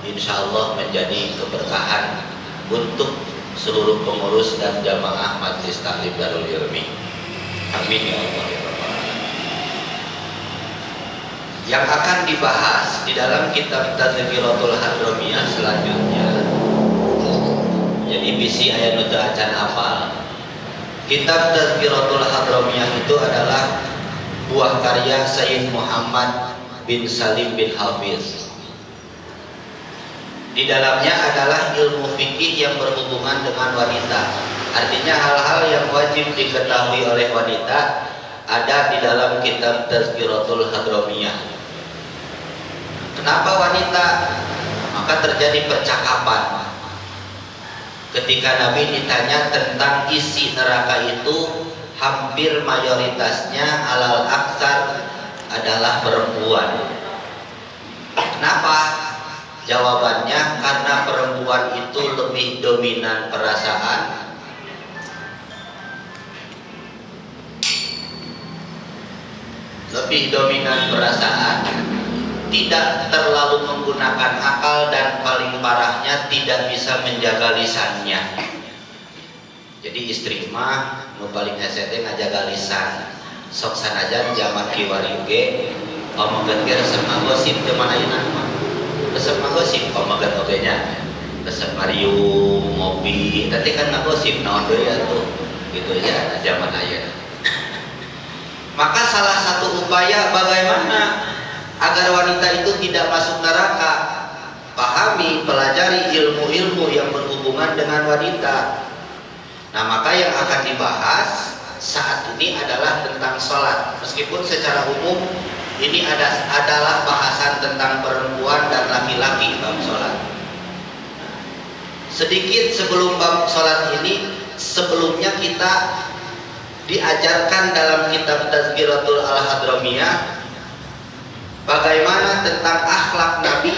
insya Allah menjadi keberkahan untuk seluruh pengurus dan jamaah Majelis Taklim Darul Ilmi. Amin ya Allah ya Rabbal Alamin. Yang akan dibahas di dalam kitab Tazkiratul Hadramiyah selanjutnya, jadi bisi aya nu teu acan apal. Kitab Tazkiratul Hadramiyah itu adalah buah karya Sayyid Muhammad bin Salim bin Hafiz. Di dalamnya adalah ilmu fikih yang berhubungan dengan wanita. Artinya hal-hal yang wajib diketahui oleh wanita ada di dalam kitab Tazkiratul Hadramiyah. Kenapa wanita? Maka terjadi percakapan. Ketika Nabi ditanya tentang isi neraka itu, hampir mayoritasnya alal aksar adalah perempuan. Kenapa? Jawabannya karena perempuan itu lebih dominan perasaan, tidak terlalu menggunakan akal, dan paling parahnya tidak bisa menjaga lisannya. Jadi istri mah nu paling hese teh ngajaga lisan. Sok sanajan jaman kiwari ge omongkeun ge resep ngagosip teu manayeuna mah. Resep ngagosip omongan oge nya. Resep marium ngopi tadi kan ngagosip naon deui atuh. Gitu ya zaman ayeuna. Maka salah satu upaya bagaimana agar wanita itu tidak masuk neraka, pahami, pelajari ilmu-ilmu yang berhubungan dengan wanita. Nah, maka yang akan dibahas saat ini adalah tentang sholat. Meskipun secara umum ini adalah bahasan tentang perempuan dan laki-laki bab sholat. Sedikit sebelum bab sholat ini, sebelumnya kita diajarkan dalam kitab Tazkiratul Hadramiyah bagaimana tentang akhlak Nabi,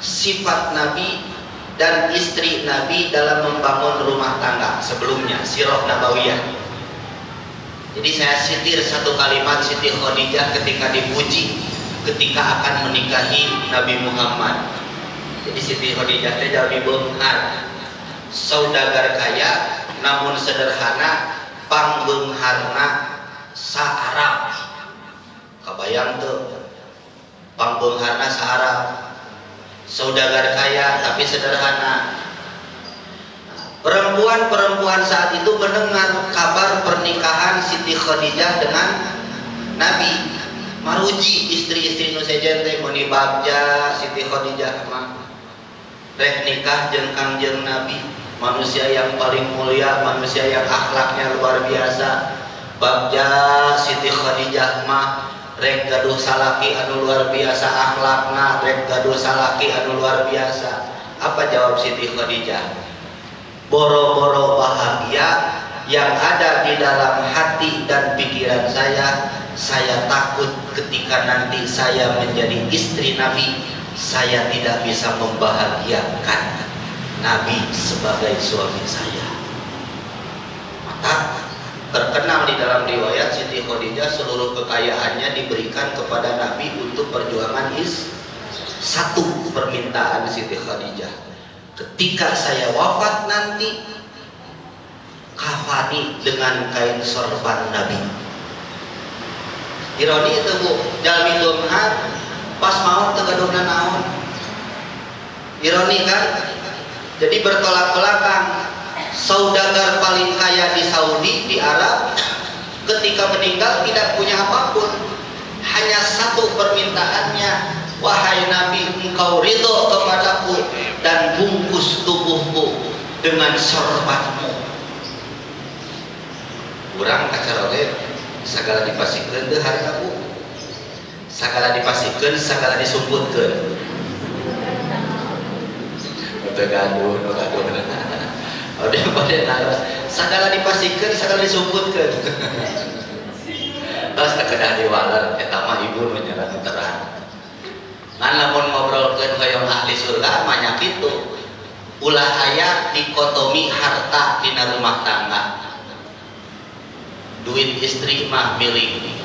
sifat Nabi, dan istri Nabi dalam membangun rumah tangga. Sebelumnya sirah nabawiyah. Jadi saya sitir satu kalimat Siti Khadijah ketika dipuji ketika akan menikahi Nabi Muhammad. Jadi Siti Khadijah teh jalmi beunghar, saudagar kaya namun sederhana, pangbeungharna sa-Arab. Kabayang tuh, pangbeungharna sa-Arab, saudagar kaya tapi sederhana. Perempuan-perempuan saat itu mendengar kabar pernikahan Siti Khadijah dengan Nabi, maruji istri-istri nu sejen teh meuni bagja Siti Khadijah mah rek nikah jeung Kangjeng Nabi, manusia yang paling mulia, manusia yang akhlaknya luar biasa. Bagja Siti Khadijah mah rek gaduh salaki anu luar biasa akhlakna, rek gaduh salaki anu luar biasa. Apa jawab Siti Khadijah? Boro-boro bahagia yang ada di dalam hati dan pikiran saya takut ketika nanti saya menjadi istri Nabi, saya tidak bisa membahagiakan Nabi sebagai suami saya. Maka terkenal di dalam riwayat Siti Khadijah seluruh kekayaannya diberikan kepada Nabi untuk perjuangan satu permintaan Siti Khadijah. Ketika saya wafat nanti, kafani dengan kain sorban Nabi. Ironi itu bu, jalmi lumhat pas maut tegaduna naon. Ironi kan? Jadi bertolak belakang. Saudagar paling kaya di Saudi, di Arab, ketika meninggal tidak punya apapun, hanya satu permintaannya, wahai Nabi, engkau ridho kepadaku dan bungkus tubuhku dengan sorbanmu. Urang kacaroge sagala dipasikeun teu hari aku, sagala dipasikeun, sagala disumputkeun. Teu gaduh, nu gaduh. Udah pada naros, sagala dipasikeun, sagala disumputkeun. Tos teu kedah diwaler, eta mah ibu nu nyerat terang. Ngan lamun ngobrolkeun hoyong ahli surga mah nya kitu. Ulah aya dikotomi harta dina rumah tangga. Duit istri mah milik,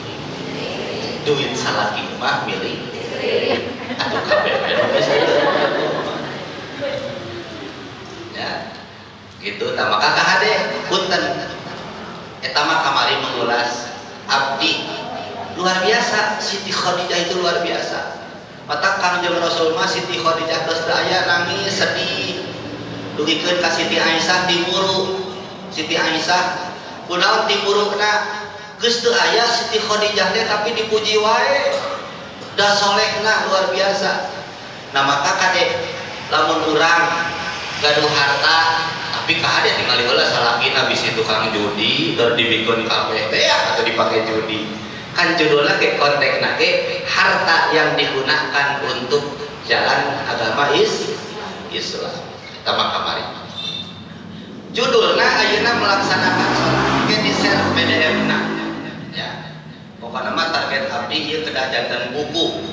duit salaki mah milik. Atuh kabeh gitu. Nah maka kahade punten eta mah kamari mengulas abdi luar biasa. Siti Khadijah itu luar biasa. Mata Kangjeng Rasul mah Siti Khadijah geus aya nangis sedih dugikeun ka Siti Aisyah timuru. Siti Aisyah kunaon timuruna geus teu aya Siti Khadijah teh tapi dipuji wae da solehna luar biasa. Nah maka kade lamun urang gaduh harta tapi kahade tinggal heula salakina bisi tukang judi dur dibikun kabeh teh atau dipakai judi. Kan judulnya ke konteksna ke harta yang digunakan untuk jalan agama Islam. Kita kamari. Judulnya ayeuna melaksanakan salat ke di share PDF-na. Ya. Pokokna mah target abdi ieu kedah janten buku.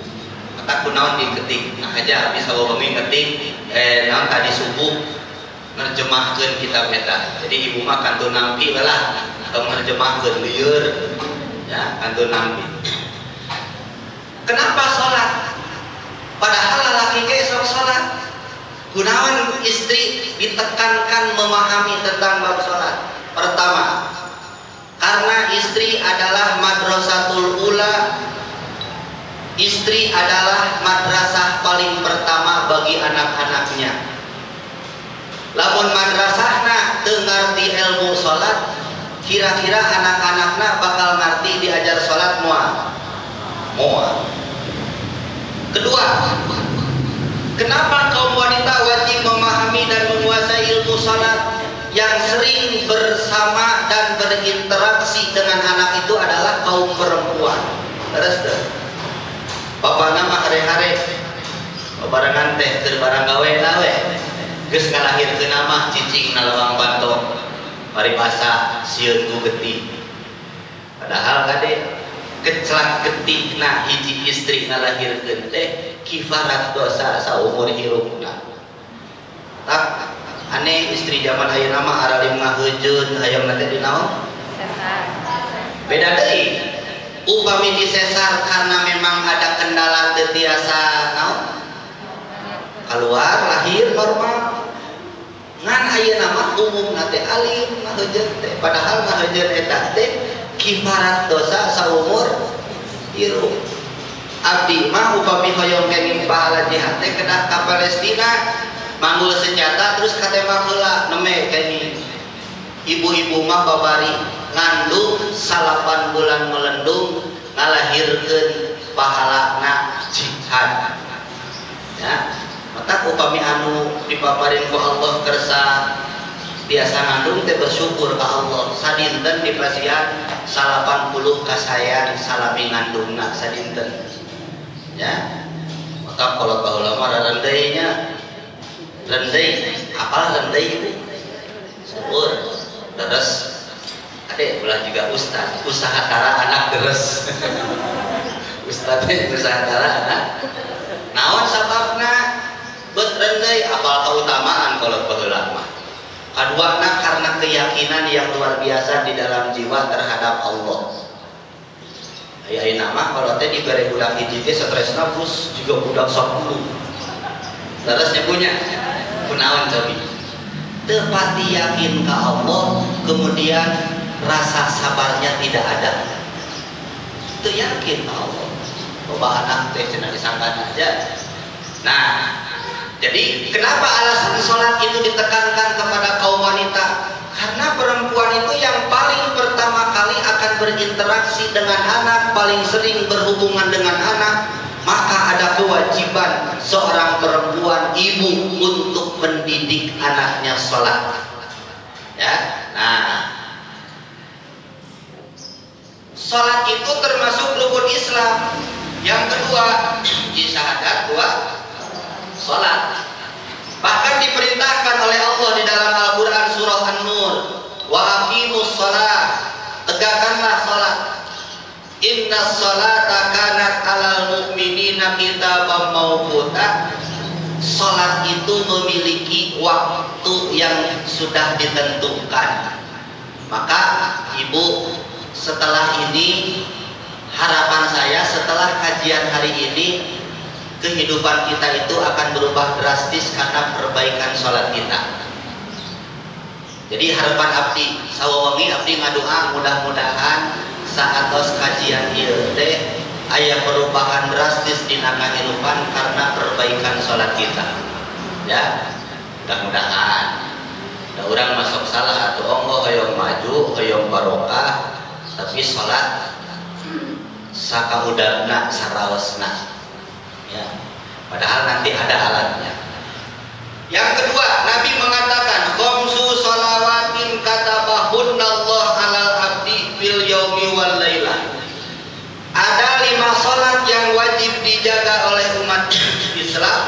Mata kunaon diketik. Nah aja bisa bawa ngetik naon tadi subuh nerjemahkeun kitab eta. Jadi ibu mah kantun nampi lah atau nerjemahkeun lieur. Ya, kantun nampi. Kenapa sholat? Padahal lelaki ge sok sholat. Gunawan istri ditekankan memahami tentang bab sholat. Pertama, karena istri adalah madrasatul ula. Istri adalah madrasah paling pertama bagi anak-anaknya. Lamun madrasahna teu ngarti ilmu sholat, kira-kira anak-anakna bakal ngerti diajar sholat moal. Kedua, kenapa kaum wanita wajib memahami dan menguasai ilmu sholat? Yang sering bersama dan berinteraksi dengan anak itu adalah kaum perempuan. Terus deh, bapak nama hari-hari barengan teh keur barang gawe geus ngalahirkeun nama cicing nalawang bantong paribasa sieun ku getih. Padahal kade kecelak getihna hiji istri ngalahirkeun teh kifarat dosa saumur hirupna. Tak aneh istri zaman ayeuna mah aralim ngaheujeun hayang teh dinaon? Sesar. Beda deui. Upami disesar karena memang ada kendala teu tiasa naon? Keluar lahir normal. Ngan ayeuna mah umumna teh alim ngaheujeun teh padahal ngaheujeun eta teh kifarat dosa saumur hirup. Abdi mah upami hoyong kenging pahala jihad teh kedah ka Palestina manggul senjata terus katembak heula neme kenging. Ibu-ibu mah babari ngandung 8 bulan melendung ngalahirkeun pahalana jihad. Ya, mata upami anu dipaparin ku Allah kersa biasa ngandung teh bersyukur ka Allah. Sadinten dipasihan 80 kasayan salami ngandungna sadinten. Ya. Maka kalau baheula mah rendeinya rendei, apal rendei itu? Syukur. Terus ade ulah juga ustaz, usaha tara anak terus. Ustaz teh usaha tara anak. Naon sababna? Bet rendei apal keutamaan kalau baheula mah. Kaduana karena keyakinan yang luar biasa di dalam jiwa terhadap Allah. Aya nama kalau teh dibere budak hiji teh stresna plus juga budak 10. Terusnya punya kunaon cobi? Teu pati yakin ka Allah, kemudian rasa sabarnya tidak ada. Teu yakin ka Allah. Loba anak teh cenah disangkan aja. Nah, jadi kenapa alasan sholat itu ditekankan kepada kaum wanita? Karena perempuan itu yang paling pertama kali akan berinteraksi dengan anak, paling sering berhubungan dengan anak. Maka ada kewajiban seorang perempuan ibu untuk mendidik anaknya sholat. Ya, nah, sholat itu termasuk rukun Islam. Yang kedua, syahadat dua sholat. Bahkan diperintahkan oleh Allah di dalam Al-Quran surah An-Nur, wa aqimus sholat, tegakkanlah sholat. Inna sholata kanat alal mu'minina kitaban mawquta. Sholat itu memiliki waktu yang sudah ditentukan. Maka ibu, setelah ini harapan saya setelah kajian hari ini kehidupan kita itu akan berubah drastis karena perbaikan sholat kita. Jadi harapan abdi sawawangi abdi ngadoa mudah-mudahan saatos kajian ieu teh aya perubahan drastis dina kahirupan karena perbaikan salat kita. Ya, mudah-mudahan. Da urang masuk salah atuh onggo hoyong maju, hoyong barokah, tapi salat sakaudagna saraosna. Ya. Padahal nanti ada alatnya. Yang kedua, Nabi mengatakan khamsu shalawatin katabahunallah alal abdi fil yaumi wal lailah. Ada 5 salat yang wajib dijaga oleh umat Islam.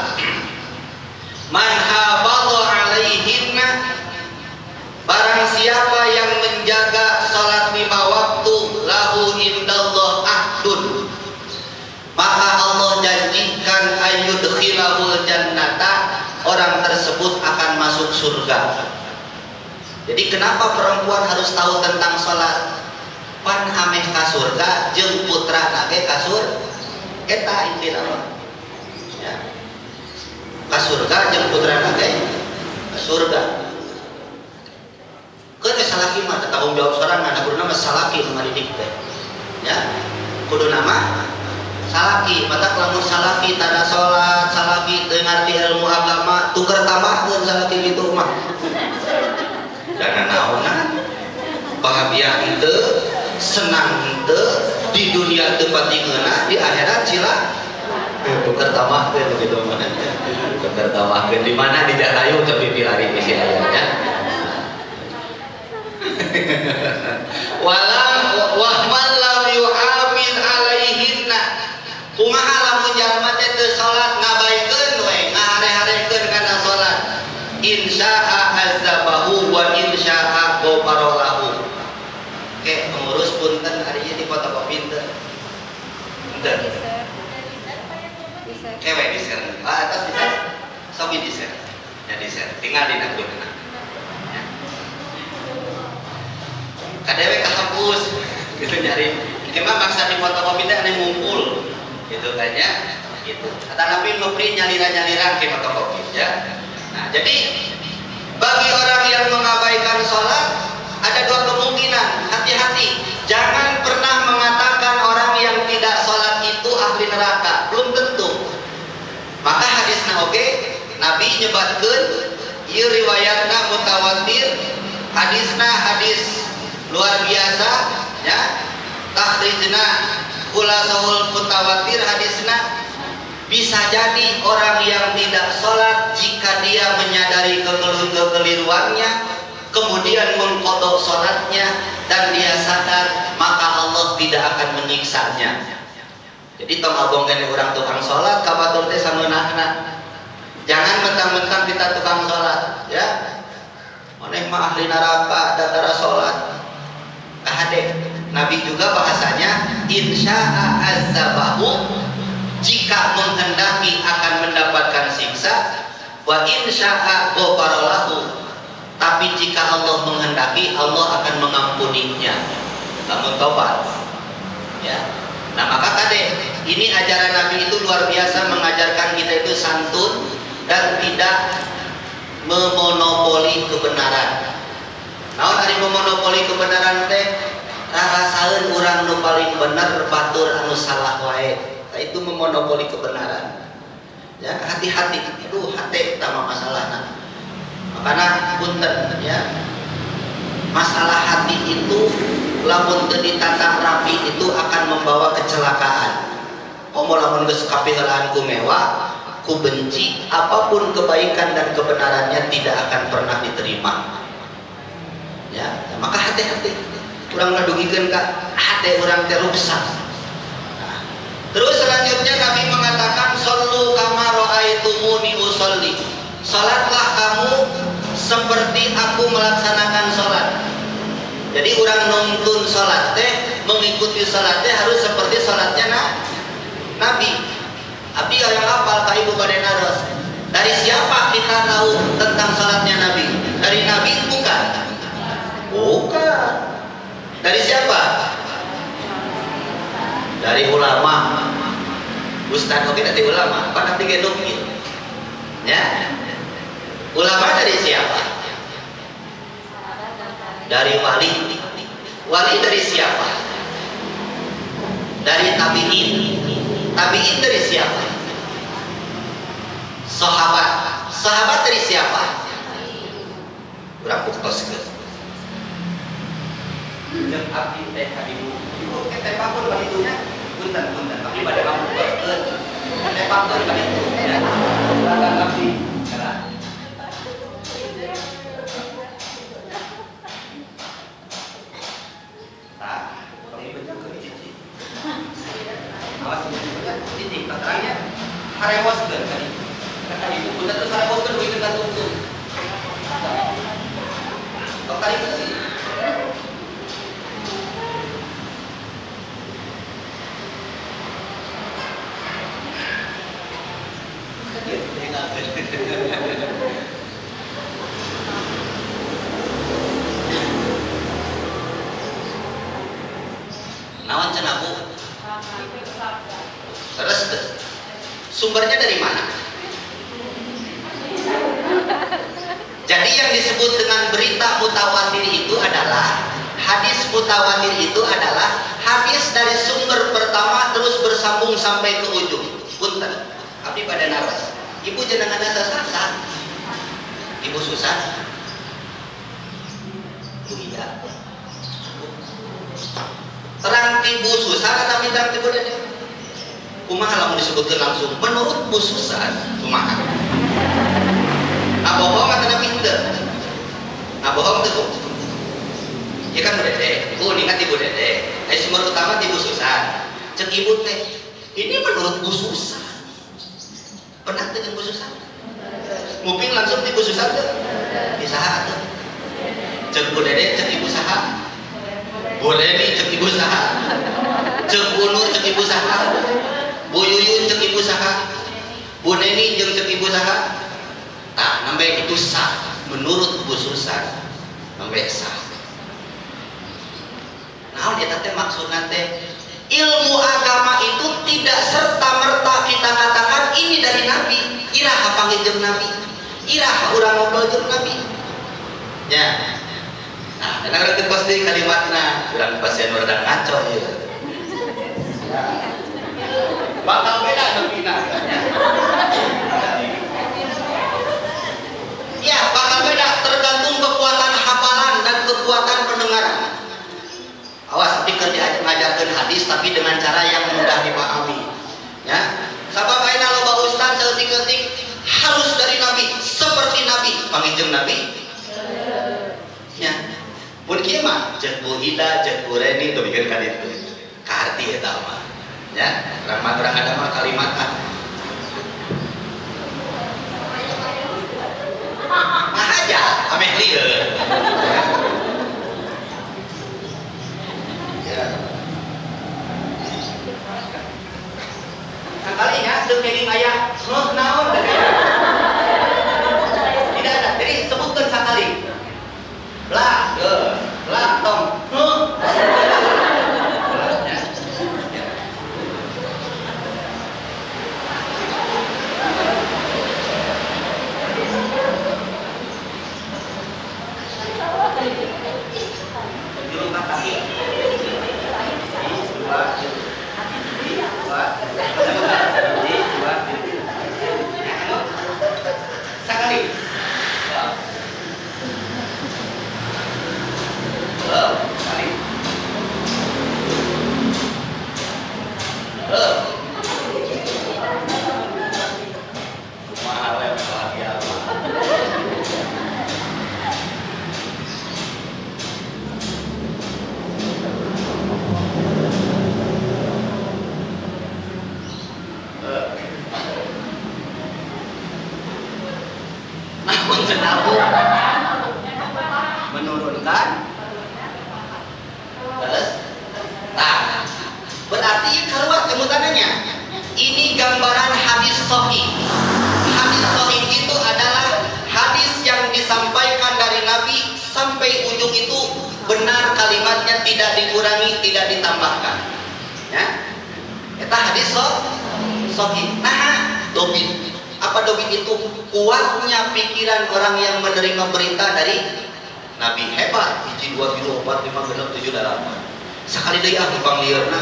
Man hafadha alaihinna, barang siapa yang menjaga salat 5 waktu, lahu indallah ahdun, maka Allah janjikan ayyudkhilahul jannata, orang tersebut akan masuk surga. Jadi kenapa perempuan harus tahu tentang sholat? Pan ameh ka surga jeung putra nage ka surga. Eta intina mah. Ya. Ka surga jeung putra nage ka surga. Keun salaki mah tanggung jawab sorangan, guruna mah salaki nu ngadidik teh. Ya. Kudu nama salaki, mata lamun salaki tada sholat, salaki teu ngarti ilmu agama, tuker tambahkeun salaki gitu mah. Dan naonan bahagia henteu, senang henteu, di dunia teu pati ngeuna, di akhirat cila tuker tambahkeun gitu mah. Tuker tambahkeun di mana di Jatayu tapi pilari isi ayatnya. Wahman lam yu'amin alaihinna, kumaha lamun jalma teh teu salat ngabaikeun we ngahare-harekeun kana salat, insya'a azabahu wa insya'a ghafaralahu. Oke, pengurus punten ari ieu di fotokopi teu. Henteu. Kewe di share. Atas di share. Sobi di share. Ya di share. Tinggal dina grupna. Ya. Kadewe ka kampus gitu nyari. Kemah maksa di fotokopi teh anu ngumpul. Gitu kan ya, gitu. Kata Nabi memberi nyaliran-nyaliran ke fotokopi ya. Nah, jadi bagi orang yang mengabaikan sholat ada 2 kemungkinan. Hati-hati, jangan pernah mengatakan orang yang tidak sholat itu ahli neraka, belum tentu. Maka hadisna oke, Nabi nyebatkeun ieu riwayatna mutawatir, hadisna hadis luar biasa ya. Takhrijna Khulasahul mutawatir hadisna, bisa jadi orang yang tidak sholat jika dia menyadari kekeliruannya kemudian mengqadha sholatnya dan dia sadar, maka Allah tidak akan menyiksanya. Jadi tong abongkeun urang tukang sholat kabatur teh sameunahna. Jangan mentang-mentang kita tukang sholat ya. Maneh mah ahli neraka datara sholat. Kahade. Nabi juga bahasanya insya'a azabahu, jika menghendaki akan mendapatkan siksa, wa insya'a ghafaralahu, tapi jika Allah menghendaki Allah akan mengampuninya namun tobat ya. Nah maka kade ini ajaran Nabi itu luar biasa, mengajarkan kita itu santun dan tidak memonopoli kebenaran. Naon ari memonopoli kebenaran teh? Rasaeun urang nu paling bener batur anu salah wae. Itu memonopoli kebenaran. Ya, hati-hati. Aduh, hati tama masalahna. Makana punten ya. Masalah hati itu lamun teu ditata rapi itu akan membawa kecelakaan. Komo lamun geus kapiheulaan ku mewah, ku benci, apapun kebaikan dan kebenarannya tidak akan pernah diterima. Ya, maka hati-hati. Kurang ngadugikeun ka hate urang teh rusak. Nah, terus selanjutnya Nabi mengatakan shollu kama raaitumuni usolli. Salatlah kamu seperti aku melaksanakan salat. Jadi urang nuntun salat teh, mengikuti salat teh harus seperti salatnya Nabi. Abdi yang hafal ka ibu bade naros. Dari siapa kita tahu tentang salatnya Nabi? Dari Nabi bukan? Bukan. Dari siapa? Dari ulama. Ustaz oke dari ulama, apa nanti gedungin? Ya. Ulama dari siapa? Dari wali. Wali dari siapa? Dari tabi'in. Tabi'in dari siapa? Sahabat. Sahabat dari siapa? Berapa kos ke? Jeung abdi teh ibu. Ibu teh pakun ka ditunya. Punten. Abdi bade pamungkeun. Teh pakun ka ditu. Ya. Silakan abdi. Awas titik terangnya harewaskeun tadi. Kata ibu punten terus harewaskeun duit teh tuntun. Tok tadi itu sih. Nawan cenah Bu? Terus sumbernya dari mana? Jadi yang disebut dengan berita mutawatir itu adalah hadis mutawatir itu adalah hadis dari sumber pertama terus bersambung sampai ke ujung. Punten, abdi pada naras. Ibu jenengan sasasa. Ibu susah. Bu Ida. Terang tibu susah kata minta tibu dede. Kumaha lamun disebutkan langsung menurut Bu Susan kumaha. Nah bohong atau pinter. Nah bohong tuh. Ya kan Bu Dede. Bu ingat Ibu Dede. Sumber utama Ibu Susan. Cek ibu teh. Ini menurut Bu Susan. Pernah dengan Bu Susan? Mungkin langsung Ibu Susan tuh. Di saha tuh. Cek Bu Dede cek Ibu saha. Bu Reni cek Ibu saha. Cek Bu Nur cek Ibu saha. Bu Yuyun cek Ibu saha. Bu Neni jeung cek Ibu saha. Nah, sampai itu sah menurut Bu Susan, sampai sah. Nah, dia teh maksud nanti ilmu agama itu tidak serta merta kita katakan ini dari Nabi. Iraha panggil jeung Nabi, iraha urang ngobrol jeung Nabi. Ya. Nah, karena kita pasti kalimatnya urang pasien urang ngaco ya. Bakal beda Nabi-na. Ya, bakal beda tergantung kekuatan hafalan dan kekuatan pendengaran. Awas, pikir diajarkan hadis tapi dengan cara yang mudah dipahami. Ya, sabab ayeuna loba ustaz seutik-eutik harus dari Nabi, seperti Nabi, panggil Nabi. Ya, mun kieu mah jeung Bu Ida, jeung Bu Reni tuh bikin ka ditu. Ka arti eta mah. Ya, urang ada mah kalimatan. Nah aja, ameh lieur. Ya. Sekali ya, teu kenging aya, heuh naon teh. Tidak ada. Jadi sebutkeun sakali. Blah, blah tong, heuh. Sekali. Senabu menurunkan terus nah berarti keluar kemutanannya ini gambaran hadis sahih. Hadis sahih itu adalah hadis yang disampaikan dari Nabi sampai ujung itu benar kalimatnya, tidak dikurangi, tidak ditambahkan. Ya, itu hadis sahih. Nah, dobit. Apa dobit itu? Kuatnya pikiran orang yang menerima berita dari Nabi hebat, 1, 2, 3, 4, 5, 6, 7, 8. Sekali deui ah numpang liurna.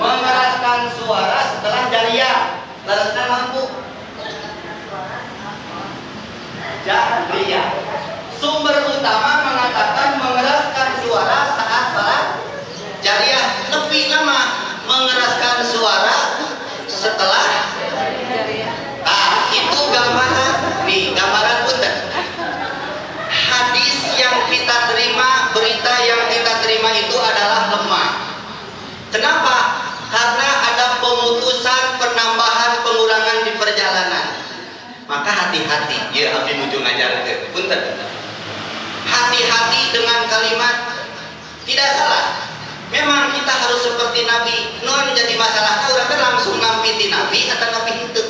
Mengeraskan suara setelah jariyah. Leraskan lampu. Jariyah. Sumber utama mengatakan mengeraskan suara saat salat jariyah. Lebih lama mengeraskan suara setelah jariyah. Itu gambaran. Nih, gambaran punten. Hadis yang kita terima, berita yang kita terima itu adalah lemah. Kenapa? Karena ada pemutusan, penambahan, pengurangan di perjalanan. Maka hati-hati. Ya, abdi nuju ngajar ke. Punten. Hati-hati dengan kalimat tidak salah. Memang kita harus seperti Nabi. Non jadi masalahnya urang langsung nampiti Nabi atau Nabi itu.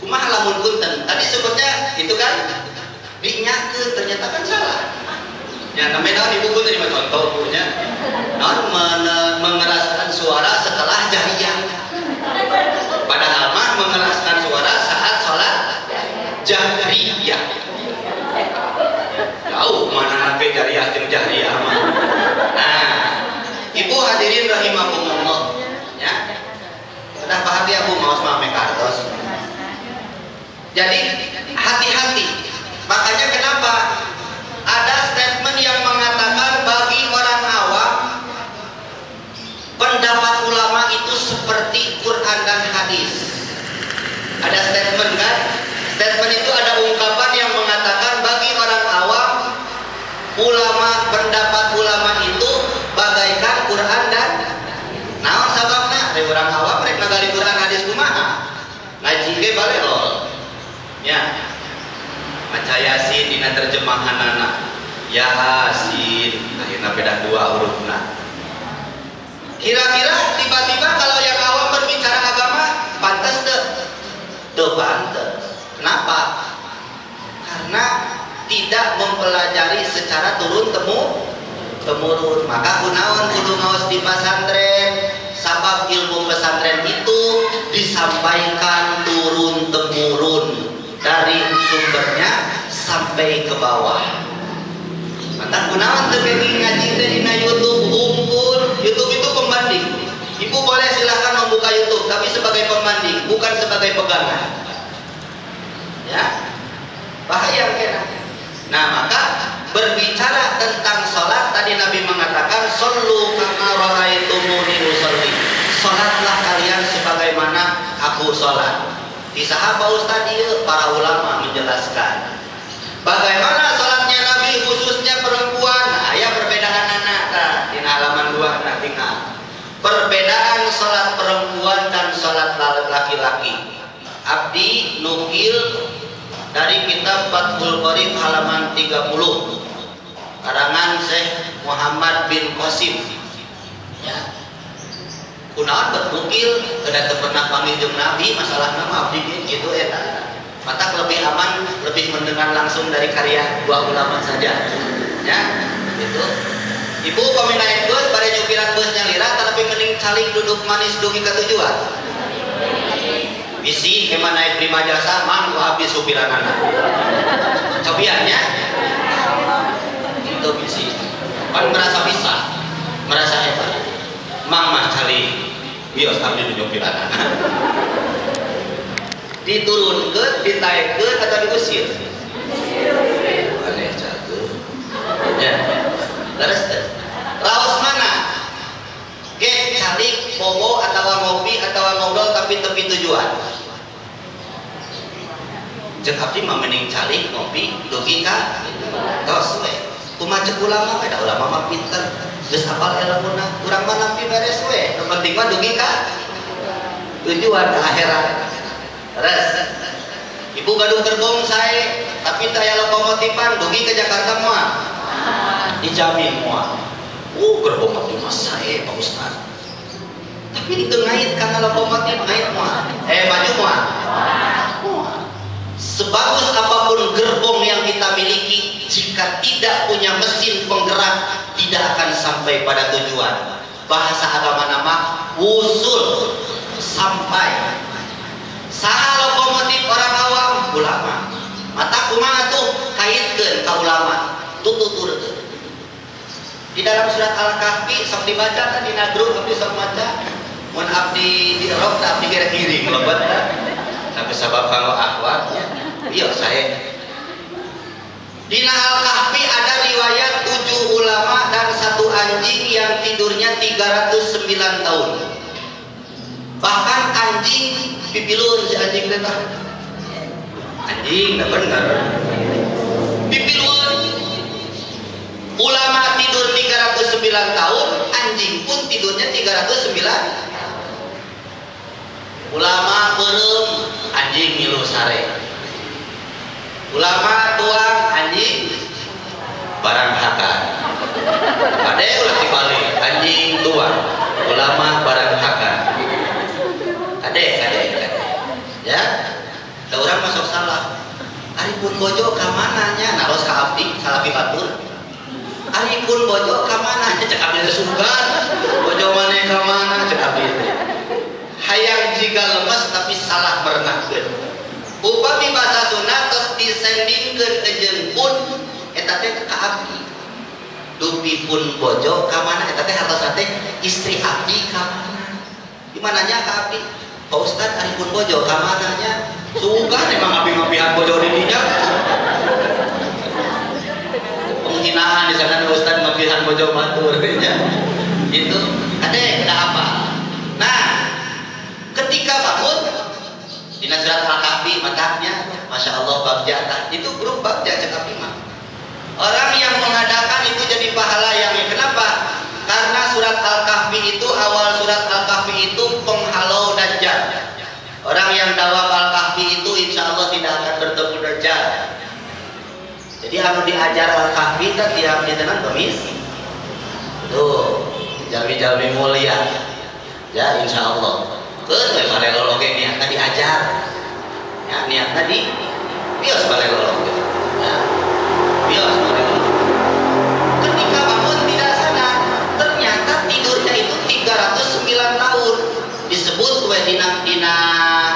Kumaha lamun punten. Tadi sebutnya itu kan dinyakeun ternyata kan salah. Ya namanya di buku tadi contoh punya. Non mengeraskan suara setelah jariyah. Padahal mah mengeraskan suara saat sholat jariyah. Tahu mana nabi jariyah jeung jariyah mah. Nah, ibu hadirin rahimakumullah. Ya. Sudah bahagia Bu maos mame kartos. Jadi hati-hati. Makanya kenapa ada statement yang mengatakan bagi orang awam pendapat ulama itu seperti Quran dan hadis. Ada statement kan? Statement itu ada ungkapan yang mengatakan bagi orang awam pendapat ulama itu bagaikan Quran dan naon sababna? Orang awam mereka ngagali Quran hadis kumaha? Ngaji ge balelol. Ya. Maca Yasin dina terjemahanana. Yasin akhirna beda 2 hurufna. Kira-kira tiba-tiba kalau yang awam berbicara agama pantas teu pantas. Kenapa? Karena tidak mempelajari secara turun temurun. Maka kunaon kudu ngaos di pesantren. Sabab ilmu pesantren itu disampaikan turun temurun dari sumbernya sampai ke bawah. Mantap kunaon teu begi ngaji teh dina YouTube unggul. YouTube itu pembanding. Ibu boleh silahkan membuka YouTube tapi sebagai pembanding, bukan sebagai pegangan. Ya. Bahaya kena. Nah, maka berbicara tentang sholat tadi Nabi mengatakan sallu kama ra'aitumuni usolli. Sholatlah kalian sebagaimana aku sholat. Di sahabat Ustaz ieu para ulama menjelaskan bagaimana sholatnya Nabi khususnya perempuan. Nah, aya perbedaan anak di halaman 2 nah tinggal. Perbedaan sholat perempuan dan sholat laki-laki. Abdi nukil dari kitab Fathul Qorib halaman 30 karangan Syekh Muhammad bin Qasim. Ya. Kunaon bernukil kada pernah panggil jeung Nabi masalah nama abdi gitu eta. Mata lebih aman, lebih mendengar langsung dari karya 2 ulama saja. Ya, gitu. Ibu kami naik bus, pada nyupiran busnya lira, tapi mending saling duduk manis dugi ke tujuan. Bisi kemana naik prima jasa, mang habis supiran anak. Cobiannya, itu bisi. Kan merasa bisa, merasa hebat. Mang mah cali bios abdi nu nyopirana. Diturunkeun, ditaekeun atau diusir? Aneh catur. Ya. Terus raos mana? Ge calik bobo atawa ngopi atawa ngobrol tapi tepi tujuan. Cek abdi mah mending calik ngopi dugi ka tos we. Kumaha cek ulama we, da ulama mah pinter. Geus hafal ilmuna, urang mah nampi beres we. Nu penting mah dugi ka tujuan ke akhirat. Terus ibu gaduh gerbong sae tapi teu aya lokomotifan dugi ke Jakarta moal. Dijamin moal. Gerbong abdi mah sae Pak Ustaz. Tapi teu ngait kana lokomotif ngait moal. Maju moal. Sebagus apapun gerbong yang kita miliki, jika tidak punya mesin penggerak, tidak akan sampai pada tujuan. Bahasa agama nama usul sampai. Saha lokomotif orang awam? Ulama. Mata kumaha tuh kaitkeun ka ulama, tututurkeun. Di dalam surat Al-Kahfi sok dibaca tadi grup abdi sok maca. Mun abdi di rok abdi kiri melebat. Tapi sabab kalau akhwatnya. Iya saya. Di Al-Kahfi ada riwayat 7 ulama dan 1 anjing yang tidurnya 309 tahun. Bahkan anjing pipilun si anjing teh. Anjing enggak benar. Pipilun. Ulama tidur 309 tahun, anjing pun tidurnya 309. Ulama beureum, anjing ngilu sare. Ulama tuang, anjing barang hakan. Ade ulah dibalik, anjing tuang, ulama barang hakan. Ade. Ya, da urang masuk salah. Ari pun bojo ka mananya naros ka abdi, salapi batur. Ari pun bojo ka mana? Cek abdi sugan. Bojo maneh ka mana? Cek abdi teh. Hayang jiga lemes tapi salah merenahkeun. Upami bahasa Sunda tos disendingkeun ke jeung pun eta teh ka abdi. Dupi pun bojo ka mana eta teh hartosna teh istri abdi ka mana? Di mananya ka abdi? Pak Ustaz ari pun bojo ka mananya? Sugan emang abdi-abdian bojo di dinya. Penghinaan di sana Ustaz ngabihan bojo batur nya. Itu ade ada apa? Nah, ketika bangun di surat Al-Kahfi matanya, Masya Allah bagja itu grup bagja cek abdi mah. Orang yang mengadakan itu jadi pahala yang kenapa? Karena surat Al-Kahfi itu awal surat Al-Kahfi itu penghalau dajjal. Orang yang dawam Al-Kahfi itu insya Allah tidak akan bertemu dajjal. Jadi anu diajar Al-Kahfi kan tiap ditenan kemis. Tuh, jalmi-jalmi mulia. Ya insya Allah. Betul, balelologe niatnya diajar. Ya, niatnya di bios balelologe. Ya, bios balelologe. Ketika bangun tidak sadar, ternyata tidurnya itu 309 tahun. Disebut dina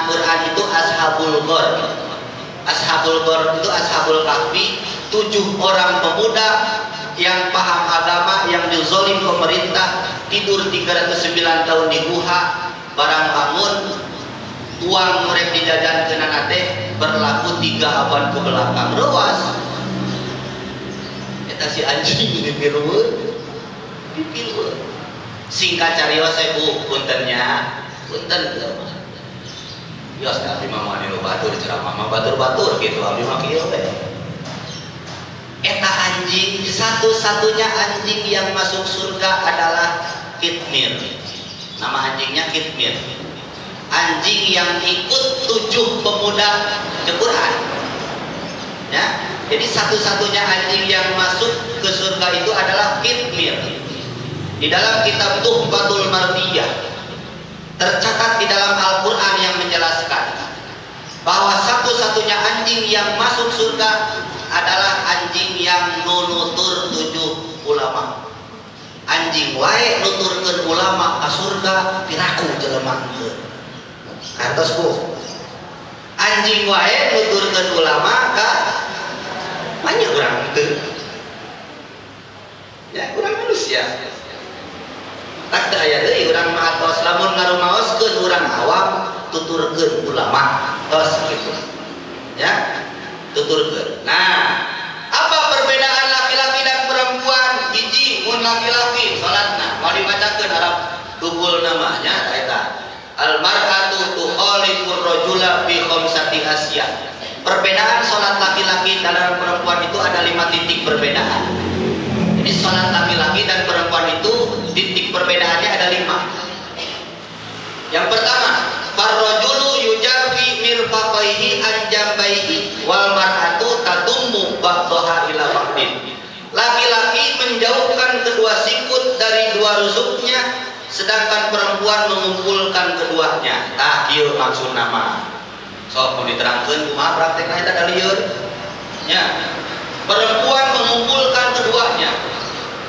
Quran itu Ashabul Ghor. Ashabul Ghor itu Ashabul Kahfi, 7 orang pemuda yang paham agama, yang dizolim pemerintah, tidur 309 tahun di guha. Barang bangun uang mereka dijajan ke nanate berlaku 3 abad ke belakang rewas. Eta si anjing dipilun singkat carios bu puntennya punten bios abdi mah anu batur ceramah mah batur-batur gitu abdi mah kieu teh. Eta anjing satu-satunya anjing yang masuk surga adalah Kitmir. Nama anjingnya Kitmir. Anjing yang ikut 7 pemuda Quran. Ya, jadi satu-satunya anjing yang masuk ke surga itu adalah Kitmir. Di dalam kitab Tuhfatul Mardiyah tercatat di dalam Al-Quran yang menjelaskan bahwa satu-satunya anjing yang masuk surga adalah anjing yang nunutur 7 ulama. Anjing wae nuturkeun ulama ka surga piraku jelema teu. Kantos Bu. Anjing wae nuturkeun ulama ka banyak urang teu. Ya, urang manusia. Tak aya deui urang mah tos lamun ngarumaoskeun urang awam tuturkeun ulama tos kitu ya tuturkeun. Nah, apa perbedaan laki-laki dan perempuan? Hiji mun laki-laki salatna mau dibacakeun Arab dukul namanya eta al mar'atu tukhaliqur rajula bi khamsati asya. Perbedaan salat laki-laki dan perempuan itu ada 5 titik perbedaan. Jadi salat laki-laki dan perempuan itu titik perbedaannya ada 5. Yang pertama, farrajulu yujarri mirfaqaihi an jambaihi wal mar'atu tadummu ba'daha ila ba'din. Laki-laki menjauhkan kedua sikut dari dua rusuknya, sedangkan perempuan mengumpulkan keduanya. Tah ieu maksud nama. Sok mau diterangkeun kumaha praktekna eta da lieur. Nya. Perempuan mengumpulkan keduanya.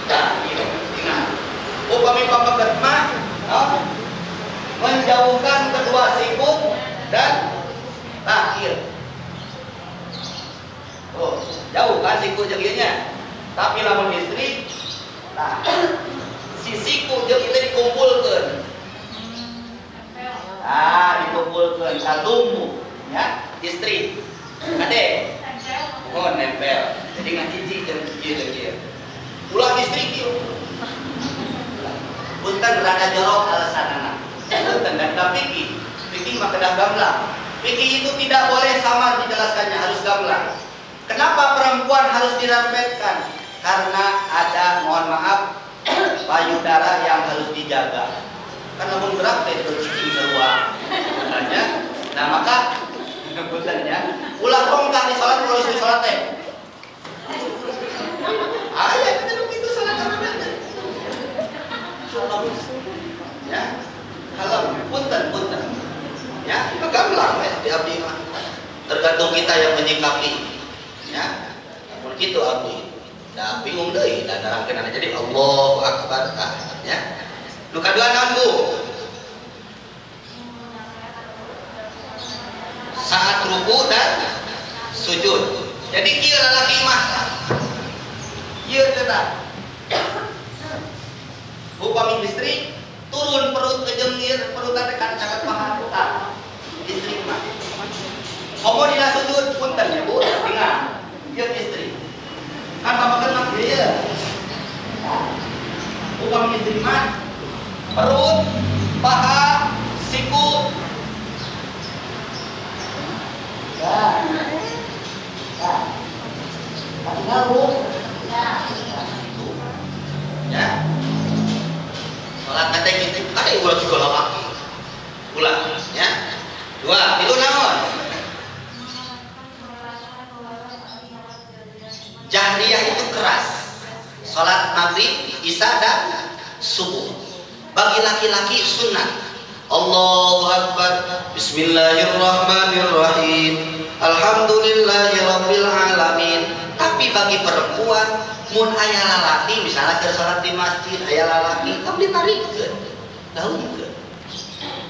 Nah, ieu ingat. Upami papaget mah menjauhkan kedua sikut dan akhir. Oh, jauh kan siku jeung ieu nya. Tapi lamun istri, nah, si siku jeung itu dikumpulkeun. Dikumpulkeun kadummu ya, istri. Kade. Oh, nempel. Jadi ngajiji jeung ieu jeung ieu. Ulah istri kieu. Punten rada jorok alasanana. Punten dan fikih. Fikih mah kedah gamblang. Fikih itu tidak boleh samar dijelaskannya, harus gamblang. Kenapa perempuan harus dirempetkan? Karena ada, mohon maaf, payudara yang harus dijaga. Kan namun gerak itu cicing sarua. Nah maka puntennya ulah rongkang di salat kalau istri salat teh. Aya kita begitu salat karena ya. Kalau punten. Ya, itu gamblang di abdi mah. Tergantung kita yang menyikapi. Ya. Mun kitu abdi. Da bingung deui da nerangkeun jadi Allahu Akbar ya. Nu kadua naon Bu? Saat ruku dan sujud. Jadi kieu lalaki mah. Ieu teh upami istri turun perut ke jengir, perut teh kan caket paha tah. Istri mah. Komo dina sujud punten ya Bu, ingat. Ieu istri. Kan bapak kenal dia. Upami istri mah perut, paha, siku. Ya. Salat kate gitu, ada ulah juga lama. Ulah, ya. 2, itu naon? Jahriyah itu keras. Salat maghrib, isya dan subuh. Bagi laki-laki sunnah. Allahu Akbar. Bismillahirrahmanirrahim. Alhamdulillahirabbil alamin. Tapi bagi perempuan, mun aya lalaki misalnya keur salat di masjid, aya lalaki, tong ditarikeun. Daunkeun.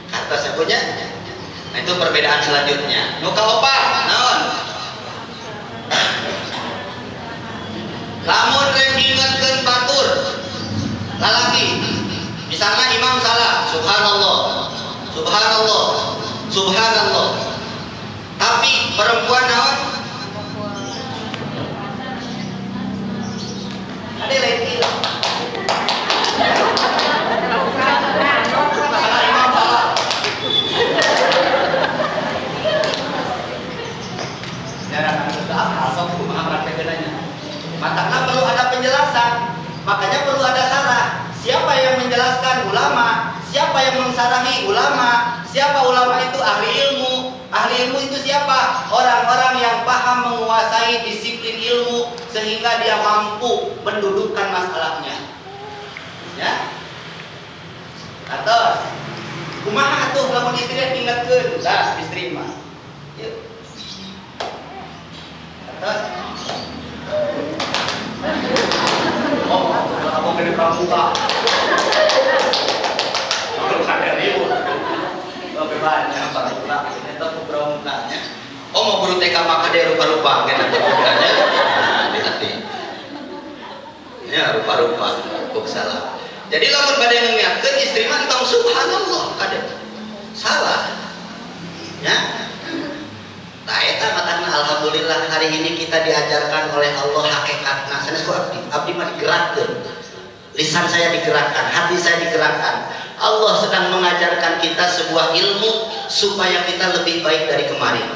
Kata sapunya. Nah, itu perbedaan selanjutnya. Nu kaopat, naon? Lamun rek ngingetkeun batur lalaki. Misalnya imam salah, subhanallah. Subhanallah. Subhanallah. Tapi perempuan naon? Ada lagi. Imam salah. Jarang ada asal kumaha praktekeunana. Makanya perlu ada penjelasan. Makanya perlu ada syarah. Siapa yang menjelaskan? Ulama. Siapa yang mensarahi? Ulama. Siapa ulama itu? Ahli ilmu. Ahli ilmu itu siapa? Orang-orang yang paham menguasai disiplin ilmu sehingga dia mampu mendudukkan masalahnya. Ya. Atos. Kumaha atuh lamun istri ingatkeun? Lah, istri mah. Yuk. Atos. Oh, kamu gede pramuka. Kalau ada ribut. Oh, bebasnya pramuka. Itu pramukanya. Oh, mau guru TK maka dia rupa-rupa kan pramukanya. Nah, di hati. Ya, rupa-rupa. Kok salah. Jadi lamun bade ngingatkeun istri kita diajarkan oleh Allah hakikatna sanes ku abdi mah digerakkeun. Lisan saya digerakkan, hati saya digerakkan. Allah sedang mengajarkan kita sebuah ilmu supaya kita lebih baik dari kemarin.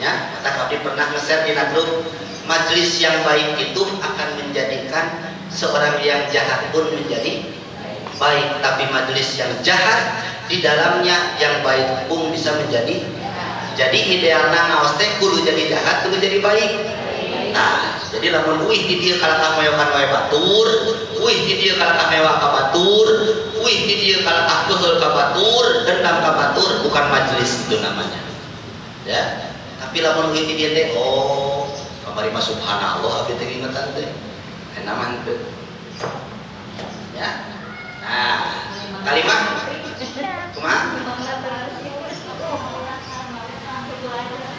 Ya, kata abdi pernah nge-share di grup, majelis yang baik itu akan menjadikan seorang yang jahat pun menjadi baik, tapi majelis yang jahat di dalamnya yang baik pun bisa menjadi. Jadi idealna ngaos teh kudu jadi jahat, kudu jadi baik. Nah, jadi lamun uih di dieu kalakah moyokan wae batur, uih di dieu kalakah mewah ka batur, uih di dieu kalakah keheul ka batur, dendam ka batur, bukan majelis itu namanya. Ya. Tapi lamun uih di dieu teh oh, kamari mah subhanallah abdi teh ingetan teh. Enaman teh. Ya. Nah, kalimat kumaha?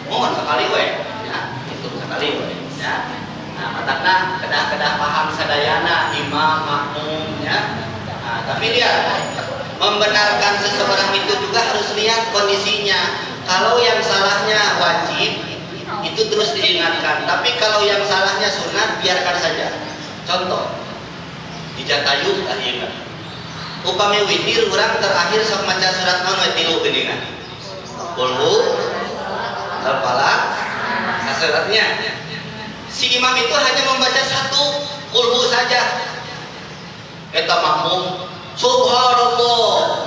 Mohon sekali we, ya, itu sekali we, ya. Nah, matakna kedah paham sadayana imam makmum, ya. Nah, tapi lihat, membenarkan seseorang itu juga harus lihat kondisinya. Kalau yang salahnya wajib, itu terus diingatkan. Tapi kalau yang salahnya sunat, biarkan saja. Contoh, di Jatayu, ingat. Upami witir, orang terakhir sok maca surat naon we 3 geuningan. Qul Al-Falaq, suratnya. Si imam itu hanya membaca 1 qul saja. Eta makmum, subhanallah,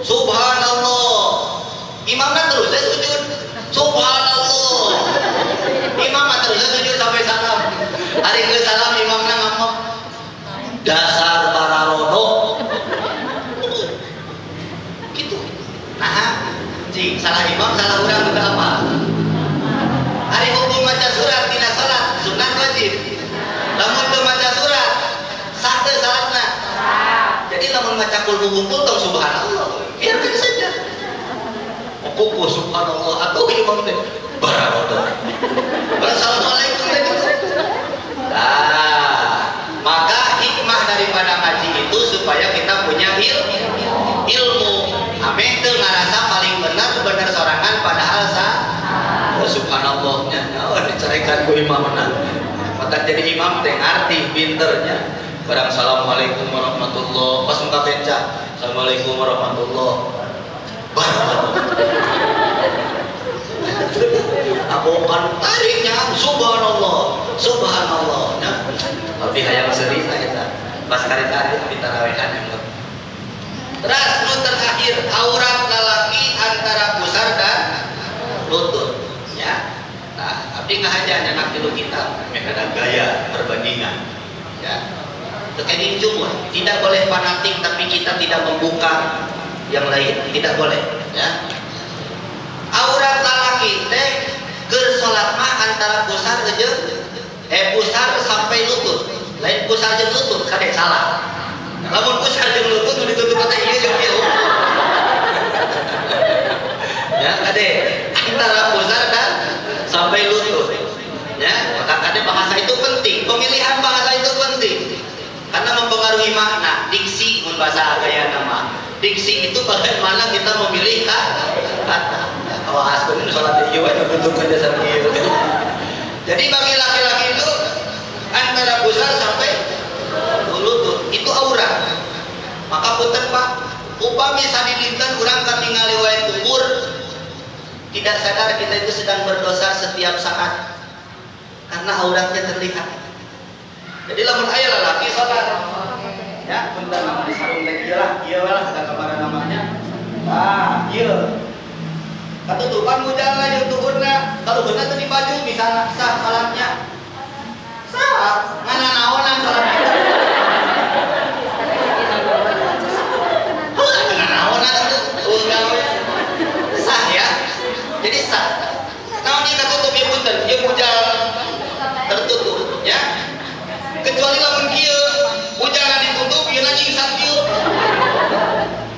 subhanallah. Imamnya terus sujud, subhanallah. Imam terus sujud sampai salam. Hari ke salam imamnya ngomong, dasar para rono. Gitu. Nah, cing salah imam, salah urang itu apa? Hari hukum baca surat tidak salat, sunat wajib. Lamun teu maca surat, sah teu salatna. Jadi lamun maca qul hukum tong subhanallah, biarkan saja. Kuku subhanallah atau imam teh bararodo. Assalamualaikum. Nah, maka hikmah daripada ngaji itu supaya kita punya ilmu. Ameh teu ngarasa paling benar sorangan padahal oh, subhanallahnya dicerekan ku imamna. Maka jadi imam teh arti pinternya. Barang assalamualaikum warahmatullah, pas muka beca, assalamualaikum warahmatullah. Abokan tariknya subhanallah, subhanallah. Tapi hayang seri saya pas kari-kari kita rawehan yang terus nu terakhir aurat lelaki antara pusar dan lutut, ya. Nah, abdi ngahaja anak dulu kita, ada gaya perbandingan, ya. Tekening jumur, tidak boleh fanatik, tapi kita tidak membuka yang lain, tidak boleh, ya. Aurat lelaki teh keur salat mah antara pusar jeung pusar sampai lutut, lain pusar jeung lutut, kade salah. Lamun pusar jeung lutut ditutup teh ieu jeung ieu. Ya, kade antara pusar dan sampai lutut. Ya, maka kade bahasa itu penting, pemilihan bahasa itu penting. Karena mempengaruhi makna, diksi mun bahasa gaya nama. Diksi itu bagaimana kita memilih kata. Awas bener salat ieu we bentuk dasar ieu. Jadi bagi laki-laki itu antara pusar sampai lutut itu aurat. Maka punten Pak, upami sadidinten urang katingali wae tukur, tidak sadar kita itu sedang berdosa setiap saat karena auratnya terlihat. Jadi lamun aya lalaki salat, ya punten namanya sarung teh ieu lah ada kamar namanya. Ah, ieu. Katutupan bujangna jeung tukurna, kaluhurna teu di baju misalna sah salatnya. Sah, ngana naonan salat kita. Sah ya, jadi sah. Namun jika tutup ya punten, dia bujang tertutup, ya. Kecuali lamun kieu bujangna ditutup, ieu nyingsan kieu.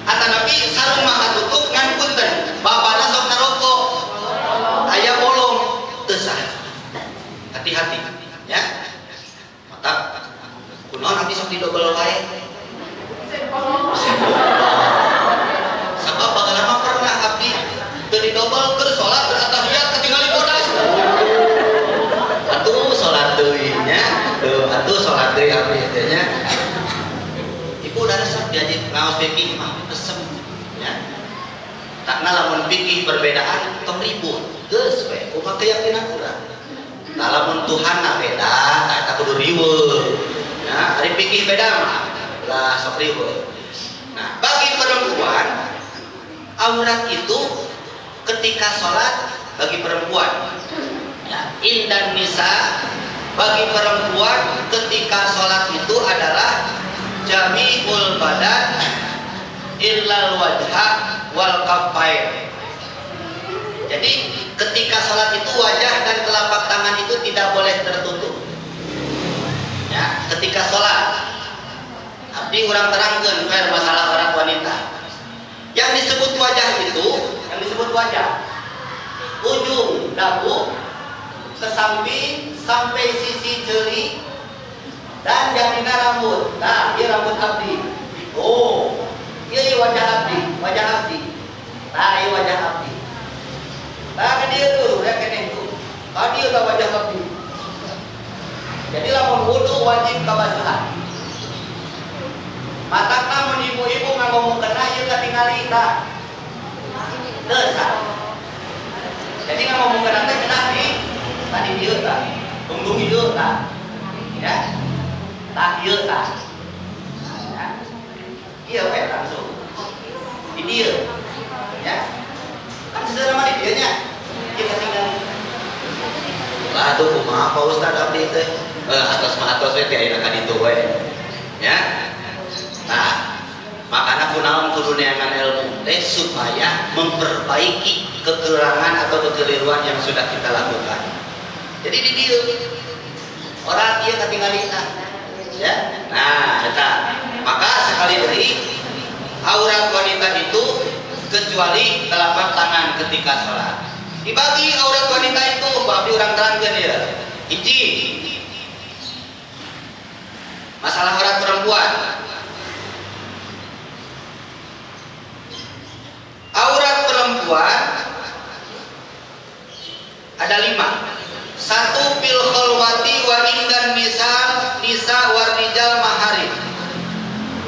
Atanapi sarung mah tutup ngan punten, babana sok narokok, aya bolong, teu sah. Hati-hati, ya. ibu udah resep diajak ngawas fikih mah resep ya. Tak lamun fikih perbedaan tong ribut geus we umat keyakinan urang. Lamun Tuhan beda tak kudu riweuh ya, ari fikih beda mah lah sok riweuh. Nah, bagi perempuan aurat itu ketika sholat bagi perempuan ya, indan nisa bagi perempuan ketika sholat itu adalah jami'ul badan illal wajha wal kaffain. Jadi ketika sholat itu wajah dan telapak tangan itu tidak boleh tertutup ya, ketika sholat. Abdi urang terangkeun fair masalah aurat wanita. Yang disebut wajah itu, yang disebut wajah, ujung dagu ke samping sampai sisi jeli dan jadinya rambut. Nah, ini rambut abdi. Oh, ini wajah abdi, wajah abdi. Nah, ini wajah abdi. Nah, ke dia tuh, ya kene tuh. Tadi udah wajah abdi. Jadi lamun wudu wajib kabasuhan. Matak namun ibu-ibu ngomong kena ieu katingali tah. Dosa. Jadi ngomong kena teh kena di tadi dieu tah. Tunggu dieu tah. Ya. Tah dieu tah. Ya. Ieu we langsung. Di dieu. Ya. Kan secara mah di dieu nya. Ieu katingali. Lah tuh kumaha Pak Ustaz abdi teh? Atos mah atos we teh ayeuna ka ditu we. Ya. Nah, makanya kunaon kudu neangan ilmu teh supaya memperbaiki kekurangan atau kekeliruan yang sudah kita lakukan. Jadi di dieu orang ieu katinggalina ya. Nah, eta. Maka sekali deui aurat wanita itu kecuali telapak tangan ketika sholat. Dibagi aurat wanita itu abdi urang terangkeun ya. Hiji masalah aurat perempuan. Aurat perempuan ada 5. 1 fil khalwati wa indan nisa war rijal mahari.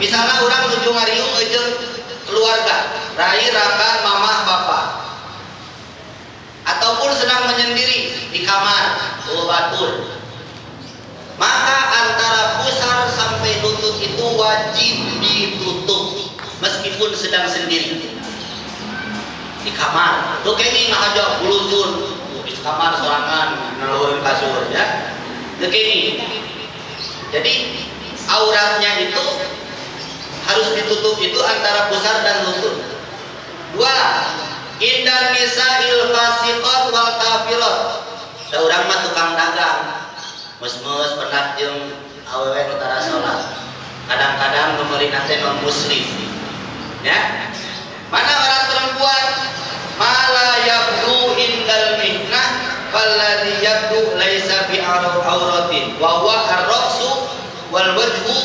Misalnya orang nuju ngariung jeung keluarga, rai raka mamah bapak. Ataupun sedang menyendiri di kamar, batur. Maka antara pusar sampai lutut itu wajib ditutup meskipun sedang sendiri. Di kamar, tuh kayaknya ngajak bulucun di kamar sorangan nalurin kasur ya, begini. Jadi auratnya itu harus ditutup itu antara pusar dan lutut. 2. Indan nisa'il fasiqat wal kafirot. Da urang mah tukang dagang, mus-mus pernah jeung awewe nu tara salat. Kadang-kadang pemerintah teh non muslim. Ya. Mana orang perempuan mala yabdu indal mihnah falladhi yabdu laisa bi auratin wa huwa ar-ra'su wal wajhu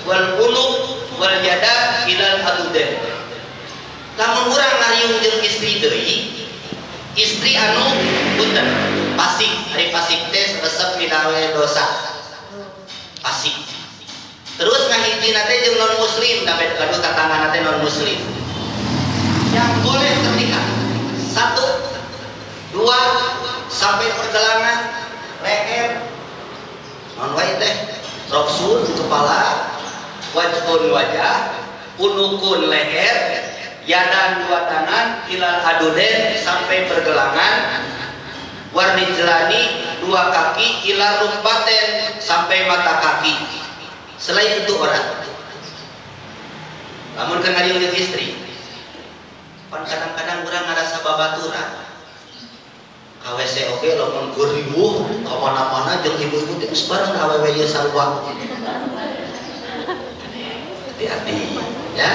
wal unuq wal yada ilal adudain. Lamun urang ngariung jeung istri deui, istri anu punten pasik, ari pasik teh resep minawe dosa. Pasik. Terus ngahijina teh jeung non muslim, tapi kadu tatangana teh non muslim. Yang boleh ketika 1, 2 sampai pergelangan leher non wae teh roksun kepala wajhun wajah unukun leher yadan 2 tangan ilal aduden sampai pergelangan warni jelani 2 kaki ilal rumpaten sampai mata kaki. Selain itu orang namun kan ngariung jeung istri pan kadang-kadang urang ngarasa babaturan KWC oke lamun keur ribuh ka mana-mana jeung ibu-ibu teh geus bareng awewe ieu sarua. Hati-hati ya.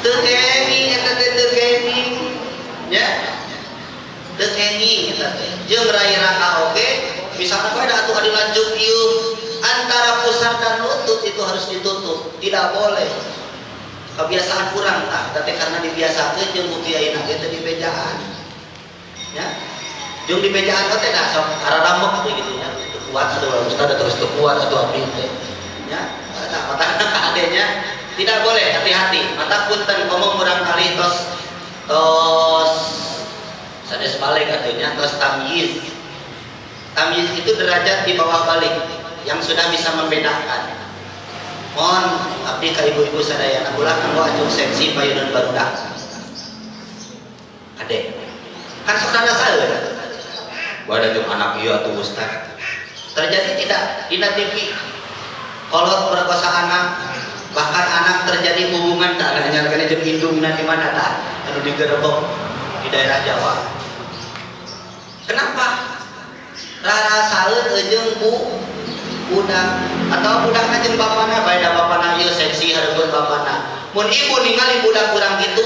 Teu kenging eta teh teu kenging ya. Teu kenging eta teh. Jeung rai raka oke misalna bae da atuh dilanjut ieu antara pusar dan lutut itu harus ditutup, tidak boleh. Kebiasaan kurang tak, tapi karena dibiasakan jeung bukti ayeuna teh dibejaan. Ya. Jeung dibejaan teh dah sok araramek begitu nya. Kuat atuh ustaz terus kuat atuh abdi teh. Ya. Nah, matana ka adenya tidak boleh, hati-hati. Mata punten komo murang kali tos sanes balik katanya tos tamyiz. Tamyiz itu derajat di bawah balik yang sudah bisa membedakan. Mohon abdi ka ibu-ibu sadayana ulah kanggo ajung seksi payunan barudak. Adek. Kan saudara saya. Wadah jeung anak ieu atuh Ustaz. Terjadi tidak di TV kolot merkosa anak, bahkan anak terjadi hubungan tak hanya kena jeung indungna di mana tah anu digerebek di daerah Jawa. Kenapa? Rara saeur jeung budak atau budakna jeung bapana bae da bapana ieu seksi hareupeun bapana. Mun ibu ningali budak urang kitu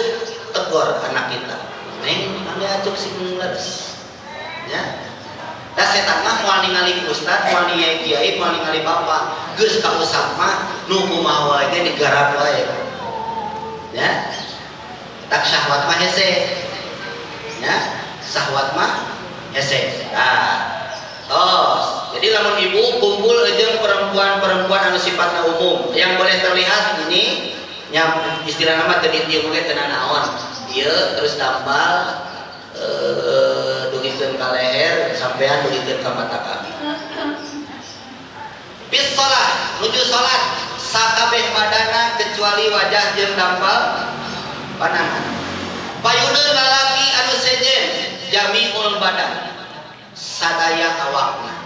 tegur anak kita. Neng, ande acuk sing leres. Ya. Da setan mah moal ningali ustad, moal ningali kiai, moal ningali bapak. Geus ka usap mah nu kumaha wae ge digarap wae. Ya. Tak syahwat mah hese. Ya, syahwat mah hese. Nah. Tos. Jadi lamun ibu kumpul jeung perempuan-perempuan anu sifatna umum, yang boleh terlihat ini nya istilah nama teu dieu ge teu naon. Ieu terus dambal dugikeun ka leher sampean dugikeun ka mata kaki. Bis salat, nuju salat sakabeh badana kecuali wajah jeung dambal panangan. Payuneun lalaki anu sejen jamiul badan sadaya awakna.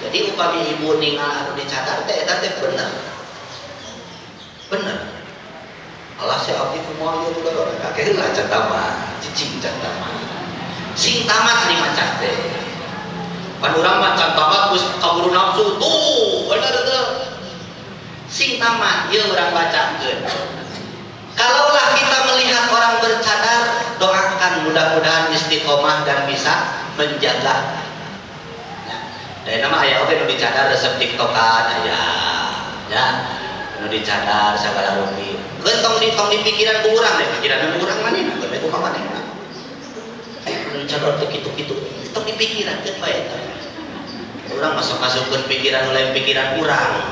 Jadi upami ibu ningal anu dicadar teh eta teh bener. Bener. Allah si abdi kumaha ieu udah orang kakek lah cantama, cicing cantama. Sing tamat ni macam teh. Pan urang mah cantama geus kaburu nafsu tuh, bener teu. Sing tamat ieu urang bacakeun. Kalaulah kita melihat orang bercadar, doakan mudah-mudahan istiqomah dan bisa menjaga. Nah, dari nama ayah oke nu dicadar resep tiktokan ayah, ya. Nu dicadar sagala rupi. Tong di pikiran kurang deh, pikiran kurang manehna, geus ku ka manehna. Nu dicadar teh kitu-kitu. Tong di pikiran teh bae eta. Urang masuk-masukkeun pikiran lain pikiran urang.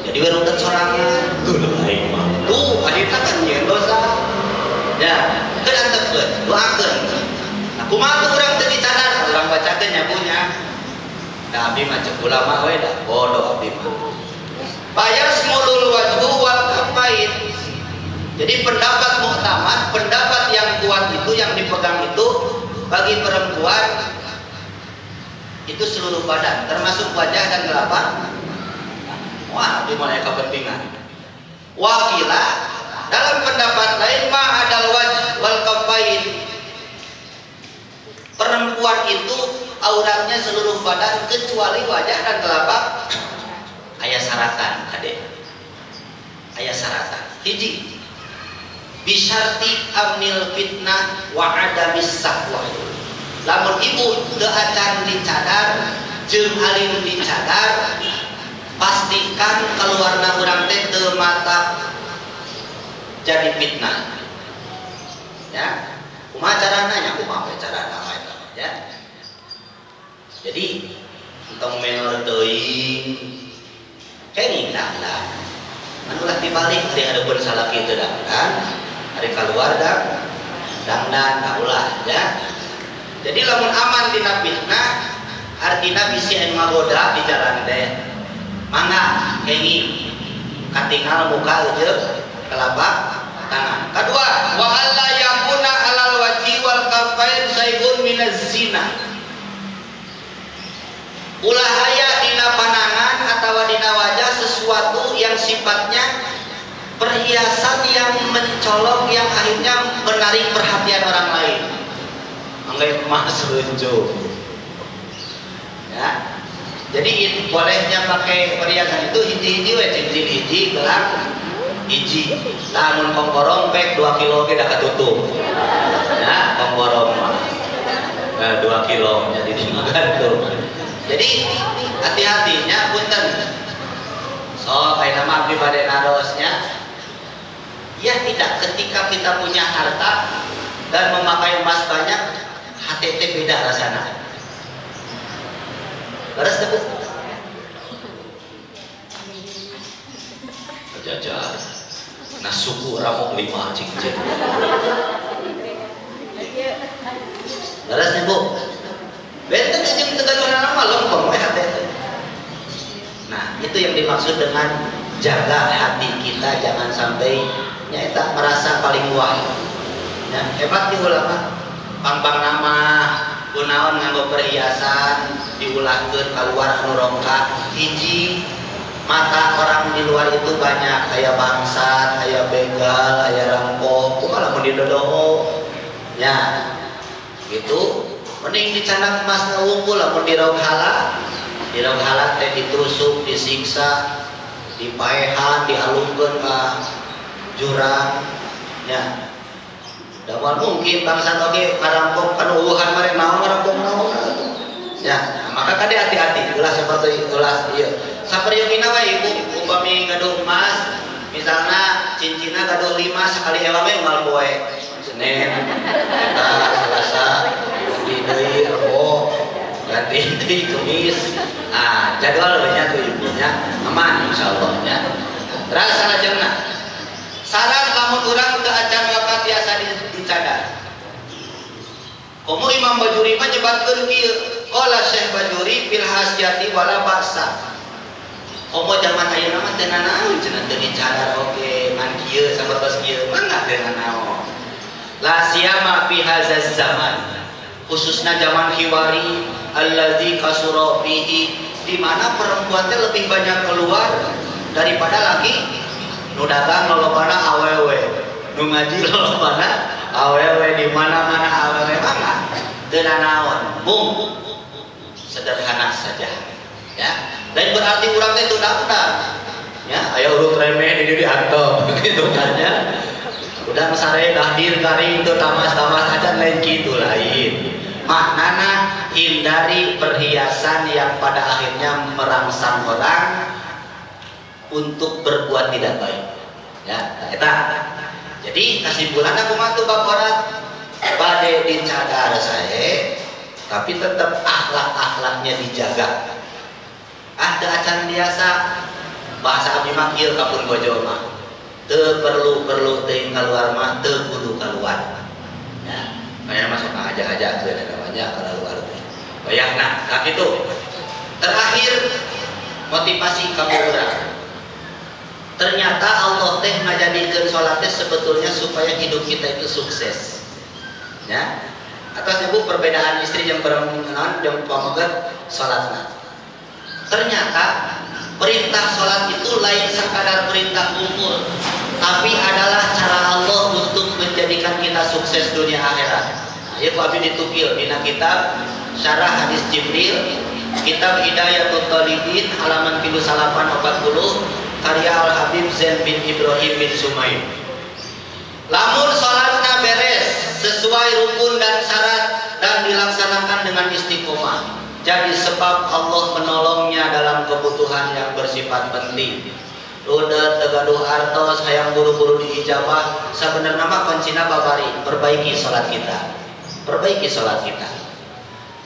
Jadi we runtut sorangan. Lain mah. Tuh, adina kan nyeun dosa. Ya, keun antepkeun, doakeun. Nah, kumaha tuh urang teu dicadar, urang bacakeun nya punya. Da abdi mah ceuk ulama we da bodoh abdi mah. Bayar semulul wajhu wal kafain. Jadi pendapat muktamad, pendapat yang kuat itu yang dipegang itu bagi perempuan itu seluruh badan, termasuk wajah dan telapak. Wah, di mana kepentingan? Wakila dalam pendapat lain mah adal wajh wal kafain. Perempuan itu auratnya seluruh badan kecuali wajah dan telapak. Aya syaratan adek. Aya syaratan. Hiji. Bisyarti amnil fitnah wa adamis sahwa. Lamun ibu teu acan dicadar jeung alim dicadar, pastikan keluarna urang teh teu mata jadi fitnah. Ya. Kumaha carana nya kumaha carana eta ya. Jadi entong menor teuing kenging dangdang anu lah dibalik hari hareupeun salaki teu dangdang hari keluar dangdang ulah ya. Jadi lamun aman dina fitnah artina bisi anu magoda di jalan teh mangga kenging katingal muka jeung telapak tangan. Kedua, wa alla yakuna alal wajhi wal kafain saibun minaz zina. Ulah aya dina panangan atau dina wajah sesuatu yang sifatnya perhiasan yang mencolok yang akhirnya menarik perhatian orang lain. Anggap emas runjung. Ya. Jadi bolehnya pakai perhiasan itu hiji-hiji we cincin hiji, gelang hiji. Lamun kongkorong pek 2 kilo ge dah katutup. Ya, kongkorong mah. 2 kilo jadi dimagantung. Jadi hati-hatinya punten. So, kayak nama abdi bade narosnya. Ya tidak, ketika kita punya harta dan memakai emas banyak, hati beda rasanya. Beres tebus. Jajar. nah suku ramok 5 cing. Leres nih Bu. Benten jeung tegaduhan malam lempeng we hate. Nah, itu yang dimaksud dengan jaga hati kita jangan sampai nyaeta merasa paling wah. Ya, hebat di ulama. Pang-pang nama kunaon nganggo perhiasan diulahkeun keluar anu rongkak hiji mata orang di luar itu banyak aya bangsat, aya begal, aya rampok, kumaha lamun didodoho. Ya. Gitu. Mending dicandak emasna unggul lamun diraug halak teh ditusuk, disiksa, dipaehan, dialungkeun ka jurang. Ya. Damal mungkin bangsa oge ngarampok kan ueuhan mare naon ngarampok naon. Ya, maka kade hati-hati ulah seperti ulah ieu. Saperyeuna wae ibu upami gaduh emas, misalna cincinna gaduh 5 sekali heula we moal poe. Senin, Selasa, ganti deui Rebo, ganti deui Kamis. Ah, jadwal banyak tuh ibunya aman insyaallah nya. Rasa lajengna. Saran lamun urang teu acan wakat biasa dicadar. Komo Imam Bajuri mah nyebatkeun kieu. Qala Syekh Bajuri fil hasiyati wala ba'sa. Komo zaman ayeuna mah teu naon cenah teu dicadar oge ngan kieu sabatas kieu mangga teu naon. La siyama fi hadzal zaman. Khususna zaman hiwari allazi kasura fihi di mana perempuan teh lebih banyak keluar daripada laki. Nu dagang lolobana awewe, nu ngaji lolobana awewe, di mana-mana awewe mangga teu naon. Bung sederhana saja. Ya. Dan berarti urang teh teu daftar. Ya, aya urut remeh di dieu diantep gitu kan ya. Udah sare dahdir garing teu tamas-tamas acan lain kitu lain. Maknana hindari perhiasan yang pada akhirnya merangsang orang untuk berbuat tidak baik. Ya, eta. Jadi kesimpulanna kumaha tuh Bapak bade dicadar sae, tapi tetap akhlak-akhlaknya dijaga. Ada acan biasa bahasa abdi mah kieu kapun bojo mah. Teu perlu teuing keluar mah teu kudu keluar. Ya, kayaknya masuk aja teu namanya keluar teh. Bayangna, nah kitu. Terakhir motivasi kamu urang. Ternyata Allah teh ngajadikeun salat teh sebetulnya supaya hidup kita itu sukses. Ya. Atas ibu perbedaan istri yang bermengan yang pamegat salatna. Ternyata perintah salat itu lain sekadar perintah umur, tapi adalah cara Allah untuk menjadikan kita sukses dunia akhirat. Ieu abdi ditukil dina kitab Syarah Hadis Jibril, kitab Hidayatul Talibin halaman 3840 karya Al-Habib Zain bin Ibrahim bin Sumaim. Lamun salatna beres sesuai rukun dan syarat dan dilaksanakan dengan istiqomah, jadi sebab Allah menolongnya dalam kebutuhan yang bersifat penting. Udah tegaduh artos hayang buru-buru diijabah, sebenarnya mah kuncina babari, perbaiki salat kita. Perbaiki salat kita.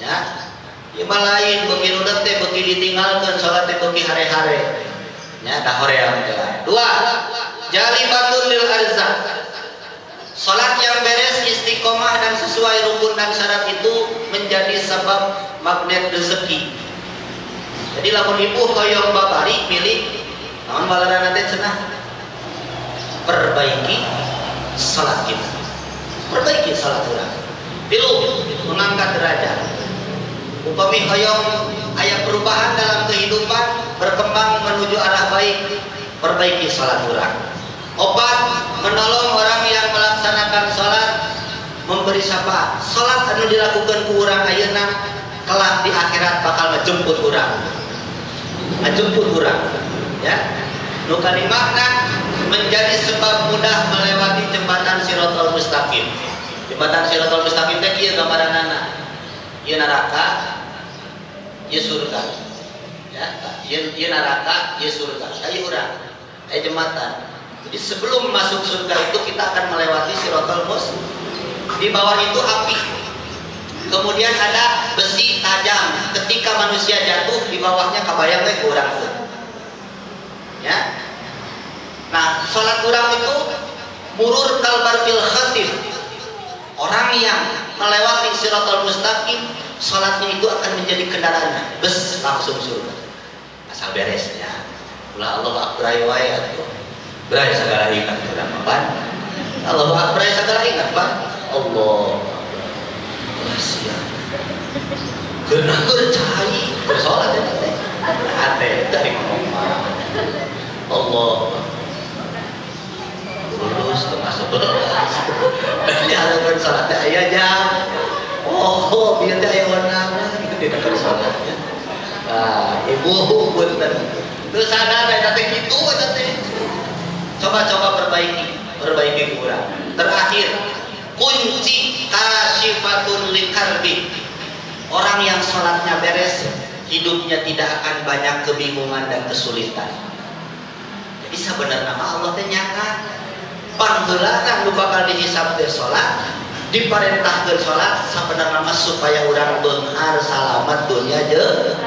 Ya. Ieu mah lain beuki rudet teh beuki ditinggalkeun salat teh beuki hare-hare. Ya, dah hoream teh. 2. Jalibatun lil arzaq. Salat yang beres, istiqomah dan sesuai rukun dan syarat itu menjadi sebab magnet rezeki. Jadi lamun ibu hoyong babari pilih naon balarana teh cenah perbaiki salat kita. Perbaiki salat urang. 3. Mengangkat derajat. Upami hoyong aya perubahan dalam kehidupan, berkembang menuju arah baik, perbaiki salat urang. 4. Menolong orang yang melaksanakan salat, memberi syafaat. Salat anu dilakukan ku urang ayeuna kelak di akhirat bakal ngejemput urang. Ngejemput urang. Ya. Nu kalimahna menjadi sebab mudah melewati jembatan Shiratal Mustaqim. Jembatan Shiratal Mustaqim teh kieu gambaranana. Ieu neraka, ieu surga. Ya, ieu neraka, ieu surga. Ieu urang, ieu jembatan. Jadi sebelum masuk surga itu kita akan melewati Shiratal Mustaqim. Di bawah itu api. Kemudian ada besi tajam. Ketika manusia jatuh di bawahnya kabayang we urang tuh. Ya. Nah, sholat orang itu murur kalbar bil khatif. Orang yang melewati siratal mustaqim, sholatnya itu akan menjadi kendaraannya. Bes langsung surga. Asal beresnya. Ulah Allah akbar wae atuh. Berai segala ingat urang mah. Allah akbar segala ingat, Pak. Allah. Rahasia. Karena bercahaya bersolat ya teh. Ate dari ngomong Allah. Lulus termasuk belas. Dia harus sholat aya jam. Oh, biar aya warna itu di dekat sholatnya. Ah, ibu punten. Terus sadar teh kitu teh. Coba-coba perbaiki kurang. Terakhir, kunci kasyifatun likarbi. Orang yang sholatnya beres, hidupnya tidak akan banyak kebingungan dan kesulitan. Jadi sebenarnya Allah teh nyata pangheulana nu bakal dihisab teh sholat, diparentahkeun sholat sebenarnya supaya urang beunghar salamat dunia jeung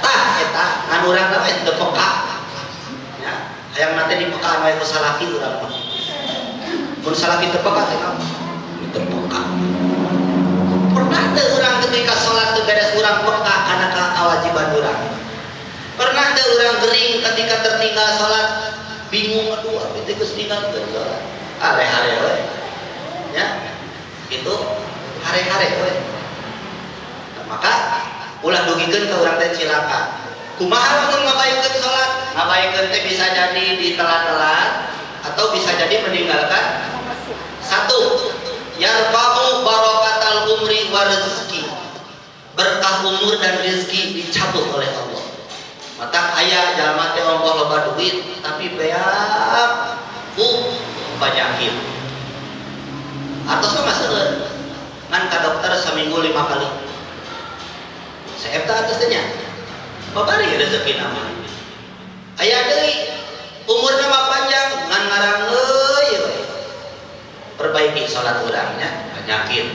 tah eta anu urang teh teu peka. Ya, hayang nate dipekaan wae ku salaki urang mah. Mun salaki teu peka teh teu peka. Pernah teu urang ketika sholat teu beres urang peka kana kewajiban urang. Pernah teu urang gering ketika tertinggal sholat bingung aduh abi teh geus ninggalkeun sholat. Hare-hare we. Ya. Itu hare-hare we. Nah, maka ulah dugikeun ka urang teh cilaka. Kumaha mun ngabaikeun sholat? Ngabaikeun teh bisa jadi ditelat-telat atau bisa jadi meninggalkan satu. Yarfa'u barakatal umri wa rezeki. Berkah umur dan rezeki dicabut oleh Allah. Mata aya jalma teh ongkoh loba duit tapi beak penyakit. Atau sama seueur. Ngan ka dokter seminggu 5 kali. Saepta atas teh nya. Babari rezeki nama. Aya deui umurna mah panjang ngan ngarang euy we. Perbaiki salat urangnya penyakit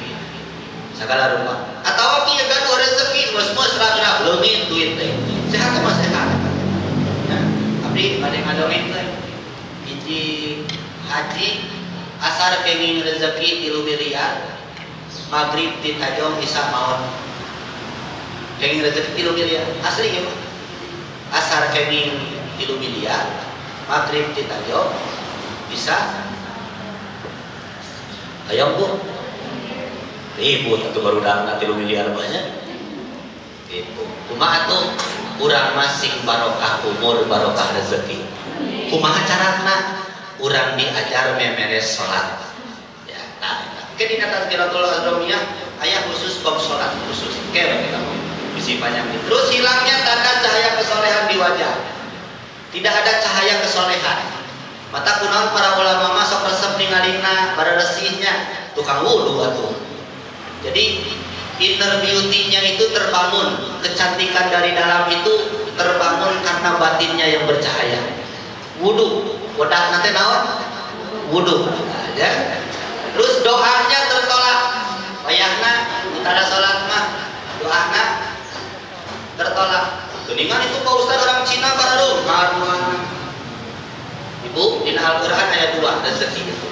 segala rupa. Atawa kieu gaduh rezeki mos-mos rag-rag leungit duit teh. Sehat mah sehat. Ya, abdi bade ngadongeng teh. Hiji haji asar kenging rezeki 3 miliar. Maghrib di tajong isya maot. Kenging rezeki 3 miliar. Asli ya, Pak. Asar kenging 3 miliar. Maghrib di tajong isya ayam bu ribut atau baru datang 3 miliar banyak itu kumaha tuh urang masing barokah umur barokah rezeki kumaha carana urang diajar memeres sholat ya nah ke dina tazkiratul azramiyah aya khusus bab sholat khusus kira kita bisi banyak terus hilangnya tanda cahaya kesolehan di wajah tidak ada cahaya kesolehan. Mata kunaon para ulama masuk resep ningalina pada resihnya tukang wudu atuh. Jadi inner beauty-nya itu terbangun, kecantikan dari dalam itu terbangun karena batinnya yang bercahaya. Wudu, wadah nanti naon? Wudu. Ya. Terus doanya tertolak. Wayahna utara salat mah doana tertolak. Kuningan itu Pak Ustaz orang Cina baru Ibu, di Al-Quran ayat 2 rezeki itu.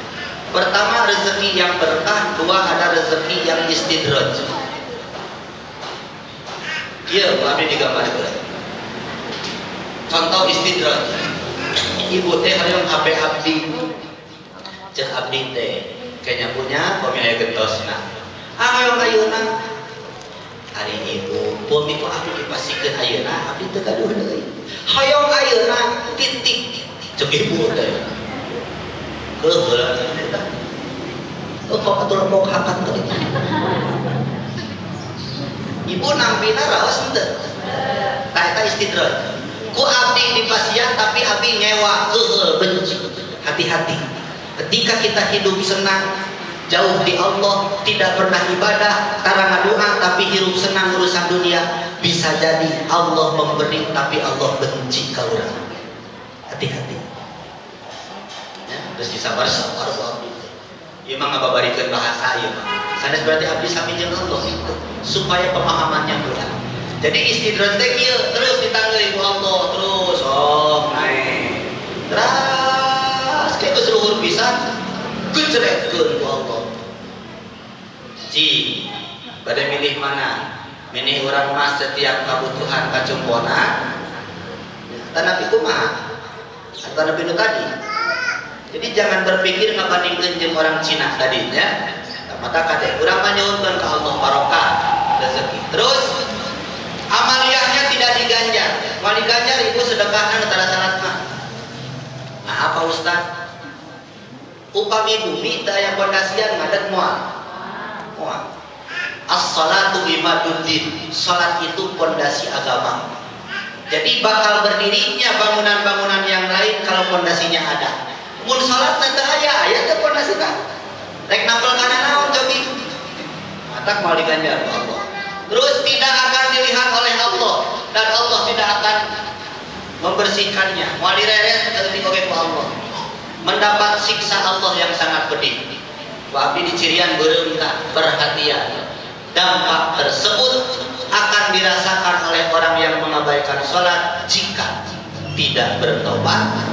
Pertama rezeki yang berkah, 2 ada rezeki yang istidraj. Iya, Bu Abdi digambarkan. Contoh istidraj. Ibu teh hayang HP abdi. Cek abdi teh kayaknya punya pemilik gentosna. Hayang ayeuna. Hari ibu, pumi ku abdi dipasikeun ayeuna, abdi teu gaduh deui. Hayang ayeuna titik. Cek ibu teh keuheulan eta kok atuh mau hakat teh ibu nampina raos teu tah eta istidraj ku abdi di pasien tapi abdi ngewa keuheul benci hati-hati ketika kita hidup senang jauh di Allah tidak pernah ibadah tara ngadoa tapi hirup senang urusan dunia bisa jadi Allah memberi tapi Allah benci ka urang hati-hati terus disabar-sabar ku abdi. Ieu mah ngababarikeun bahasa ieu mah. Sanes berarti abdi sami jeung Allah itu supaya pemahamannya mudah. Jadi istidraj teh kieu terus ditanggeui ku Allah terus naik. Terus gejrengkeun ku Allah. Ci, pada milih mana? Milih orang mah setiap kebutuhan kacumpona. Kata Nabi kumaha? Kata Nabi nu tadi. Jadi jangan berpikir ngabandingkeun jeung orang Cina tadi nya. Mata kade urang mah nyuhunkeun ka Allah barokah rezeki. Terus amaliyahnya tidak diganjar. Mau diganjar ibu sedekahna antara salat mah. Nah, apa Ustaz? Upami bumi teu aya pondasian ngadeg moal. Moal. As-salatu imaduddin. Salat itu pondasi agama. Jadi bakal berdirinya bangunan-bangunan yang lain kalau pondasinya ada. Mun salat teu aya teu pondasina. Rek nampel kana naon cobi. Matak mau diganjar oleh Allah. Terus tidak akan dilihat oleh Allah dan Allah tidak akan membersihkannya. Mau direret teu oge ku Allah. Mendapat siksa Allah yang sangat pedih. Wa abdi dicirian beureum tah perhatian. Dampak tersebut akan dirasakan oleh orang yang mengabaikan sholat jika tidak bertobat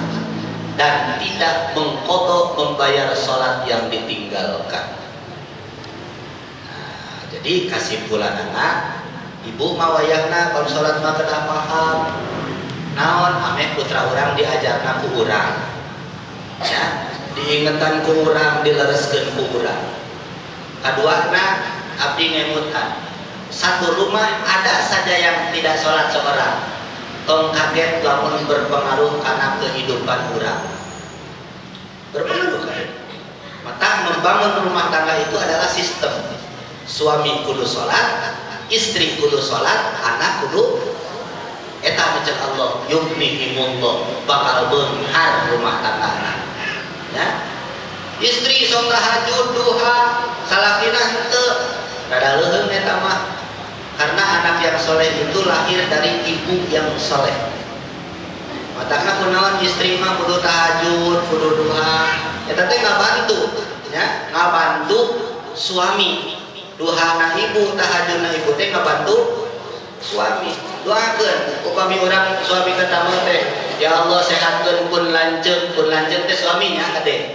dan tidak mengqadha membayar sholat yang ditinggalkan. Nah, jadi kesimpulan anak, ibu mawayahna kalau sholat mah kedah paham. Naon ameh putra urang diajarna ku urang. Ya, diingetan ku urang, dilereskeun ku urang. Kaduana abdi ngemutkan. Satu rumah ada saja yang tidak sholat seorang. Tong kaget lamun berpengaruh karena kehidupan orang. Berpengaruh kan? Maka membangun rumah tangga itu adalah sistem. Suami kudu sholat, istri kudu sholat, anak kudu eta mencet Allah yughnihimullah bakal beunghar rumah tangga. Ya. Istri sok tahajud duha, salakina henteu. Rada leuheung eta mah. Karena anak yang soleh itu lahir dari ibu yang soleh. Matakna kunaon istri mah kudu tahajud, kudu duha. Eta teh ngabantu, ya, ngabantu suami. Duhana ibu, tahajudna ibu teh ngabantu suami. Doakeun upami urang suami ketama teh, ya Allah sehatkeun pun lanceuk teh suaminya kade.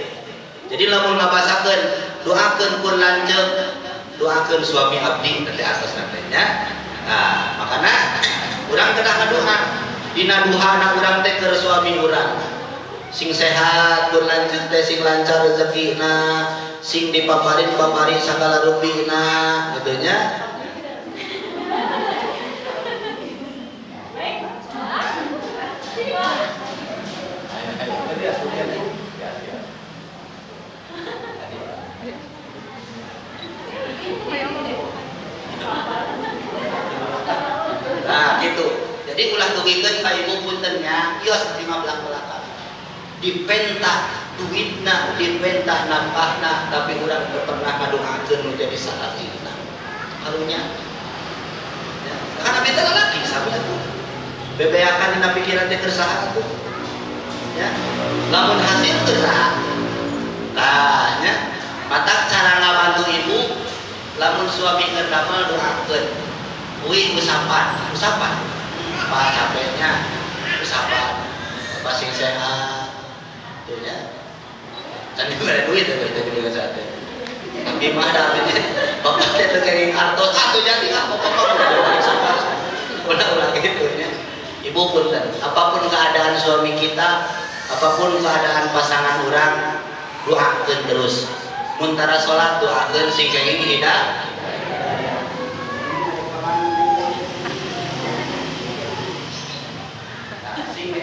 Jadi lamun ngabasakeun, doakeun pun lanceuk. Doakeun suami abdi nanti atas nantinya. Nah, makanya urang kedah ngaduha. Dina duhana urang teh keur suami urang. Sing sehat, pun lanjut teh sing lancar rezekina, sing dipaparin sagala rupina, gitu nya. Nah gitu. Jadi ulah tugikeun ka ibu puntennya, ios di belakang. Dipenta duitna, dipenta nafkahna, tapi urang teu pernah ngadoakeun nu jadi salatina. Harunya. Ya, karena beta lalaki sami atuh. Bebeakan dina pikiran teh keur saha atuh. Ya. Lamun hasil teu saha. Tah nya, matak cara ngabantu ibu lamun suami keur damel doakeun. Uing usapan. Apa capeknya? Usapan. Apa sing sehat? Tuh ya. Can diberi duit ya kita juga saat itu. Tapi mah ada artinya bapak teh teu kenging artos atuh jadi bapak ulah gitu ya. Ibu punten, apapun keadaan suami kita, apapun keadaan pasangan orang, doakeun terus. Muntara salat doakeun sing kenging hidayah.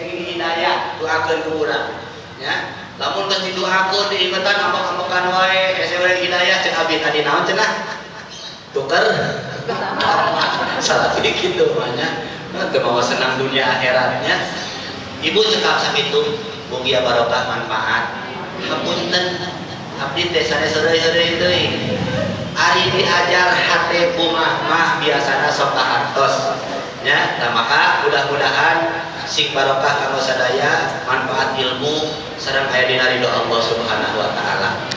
Hidayah doakeun ku urang ya. Lamun geus didoakeun diingetan ambak-ambakan wae hese urang hidayah ceuk abdi tadi naon cenah tuker salah kitu mah nya teu mawa senang dunia akhiratnya. Ibu cekap sakitu mugi barokah manfaat. Hapunten abdi teh sanes seureuy-seureuy teuing ari diajar hate bunga mah biasana sok kahartos ya. Nah maka mudah-mudahan sing barokah kanggo sadaya manfaat ilmu sareng aya dina ridho Allah Subhanahu wa taala.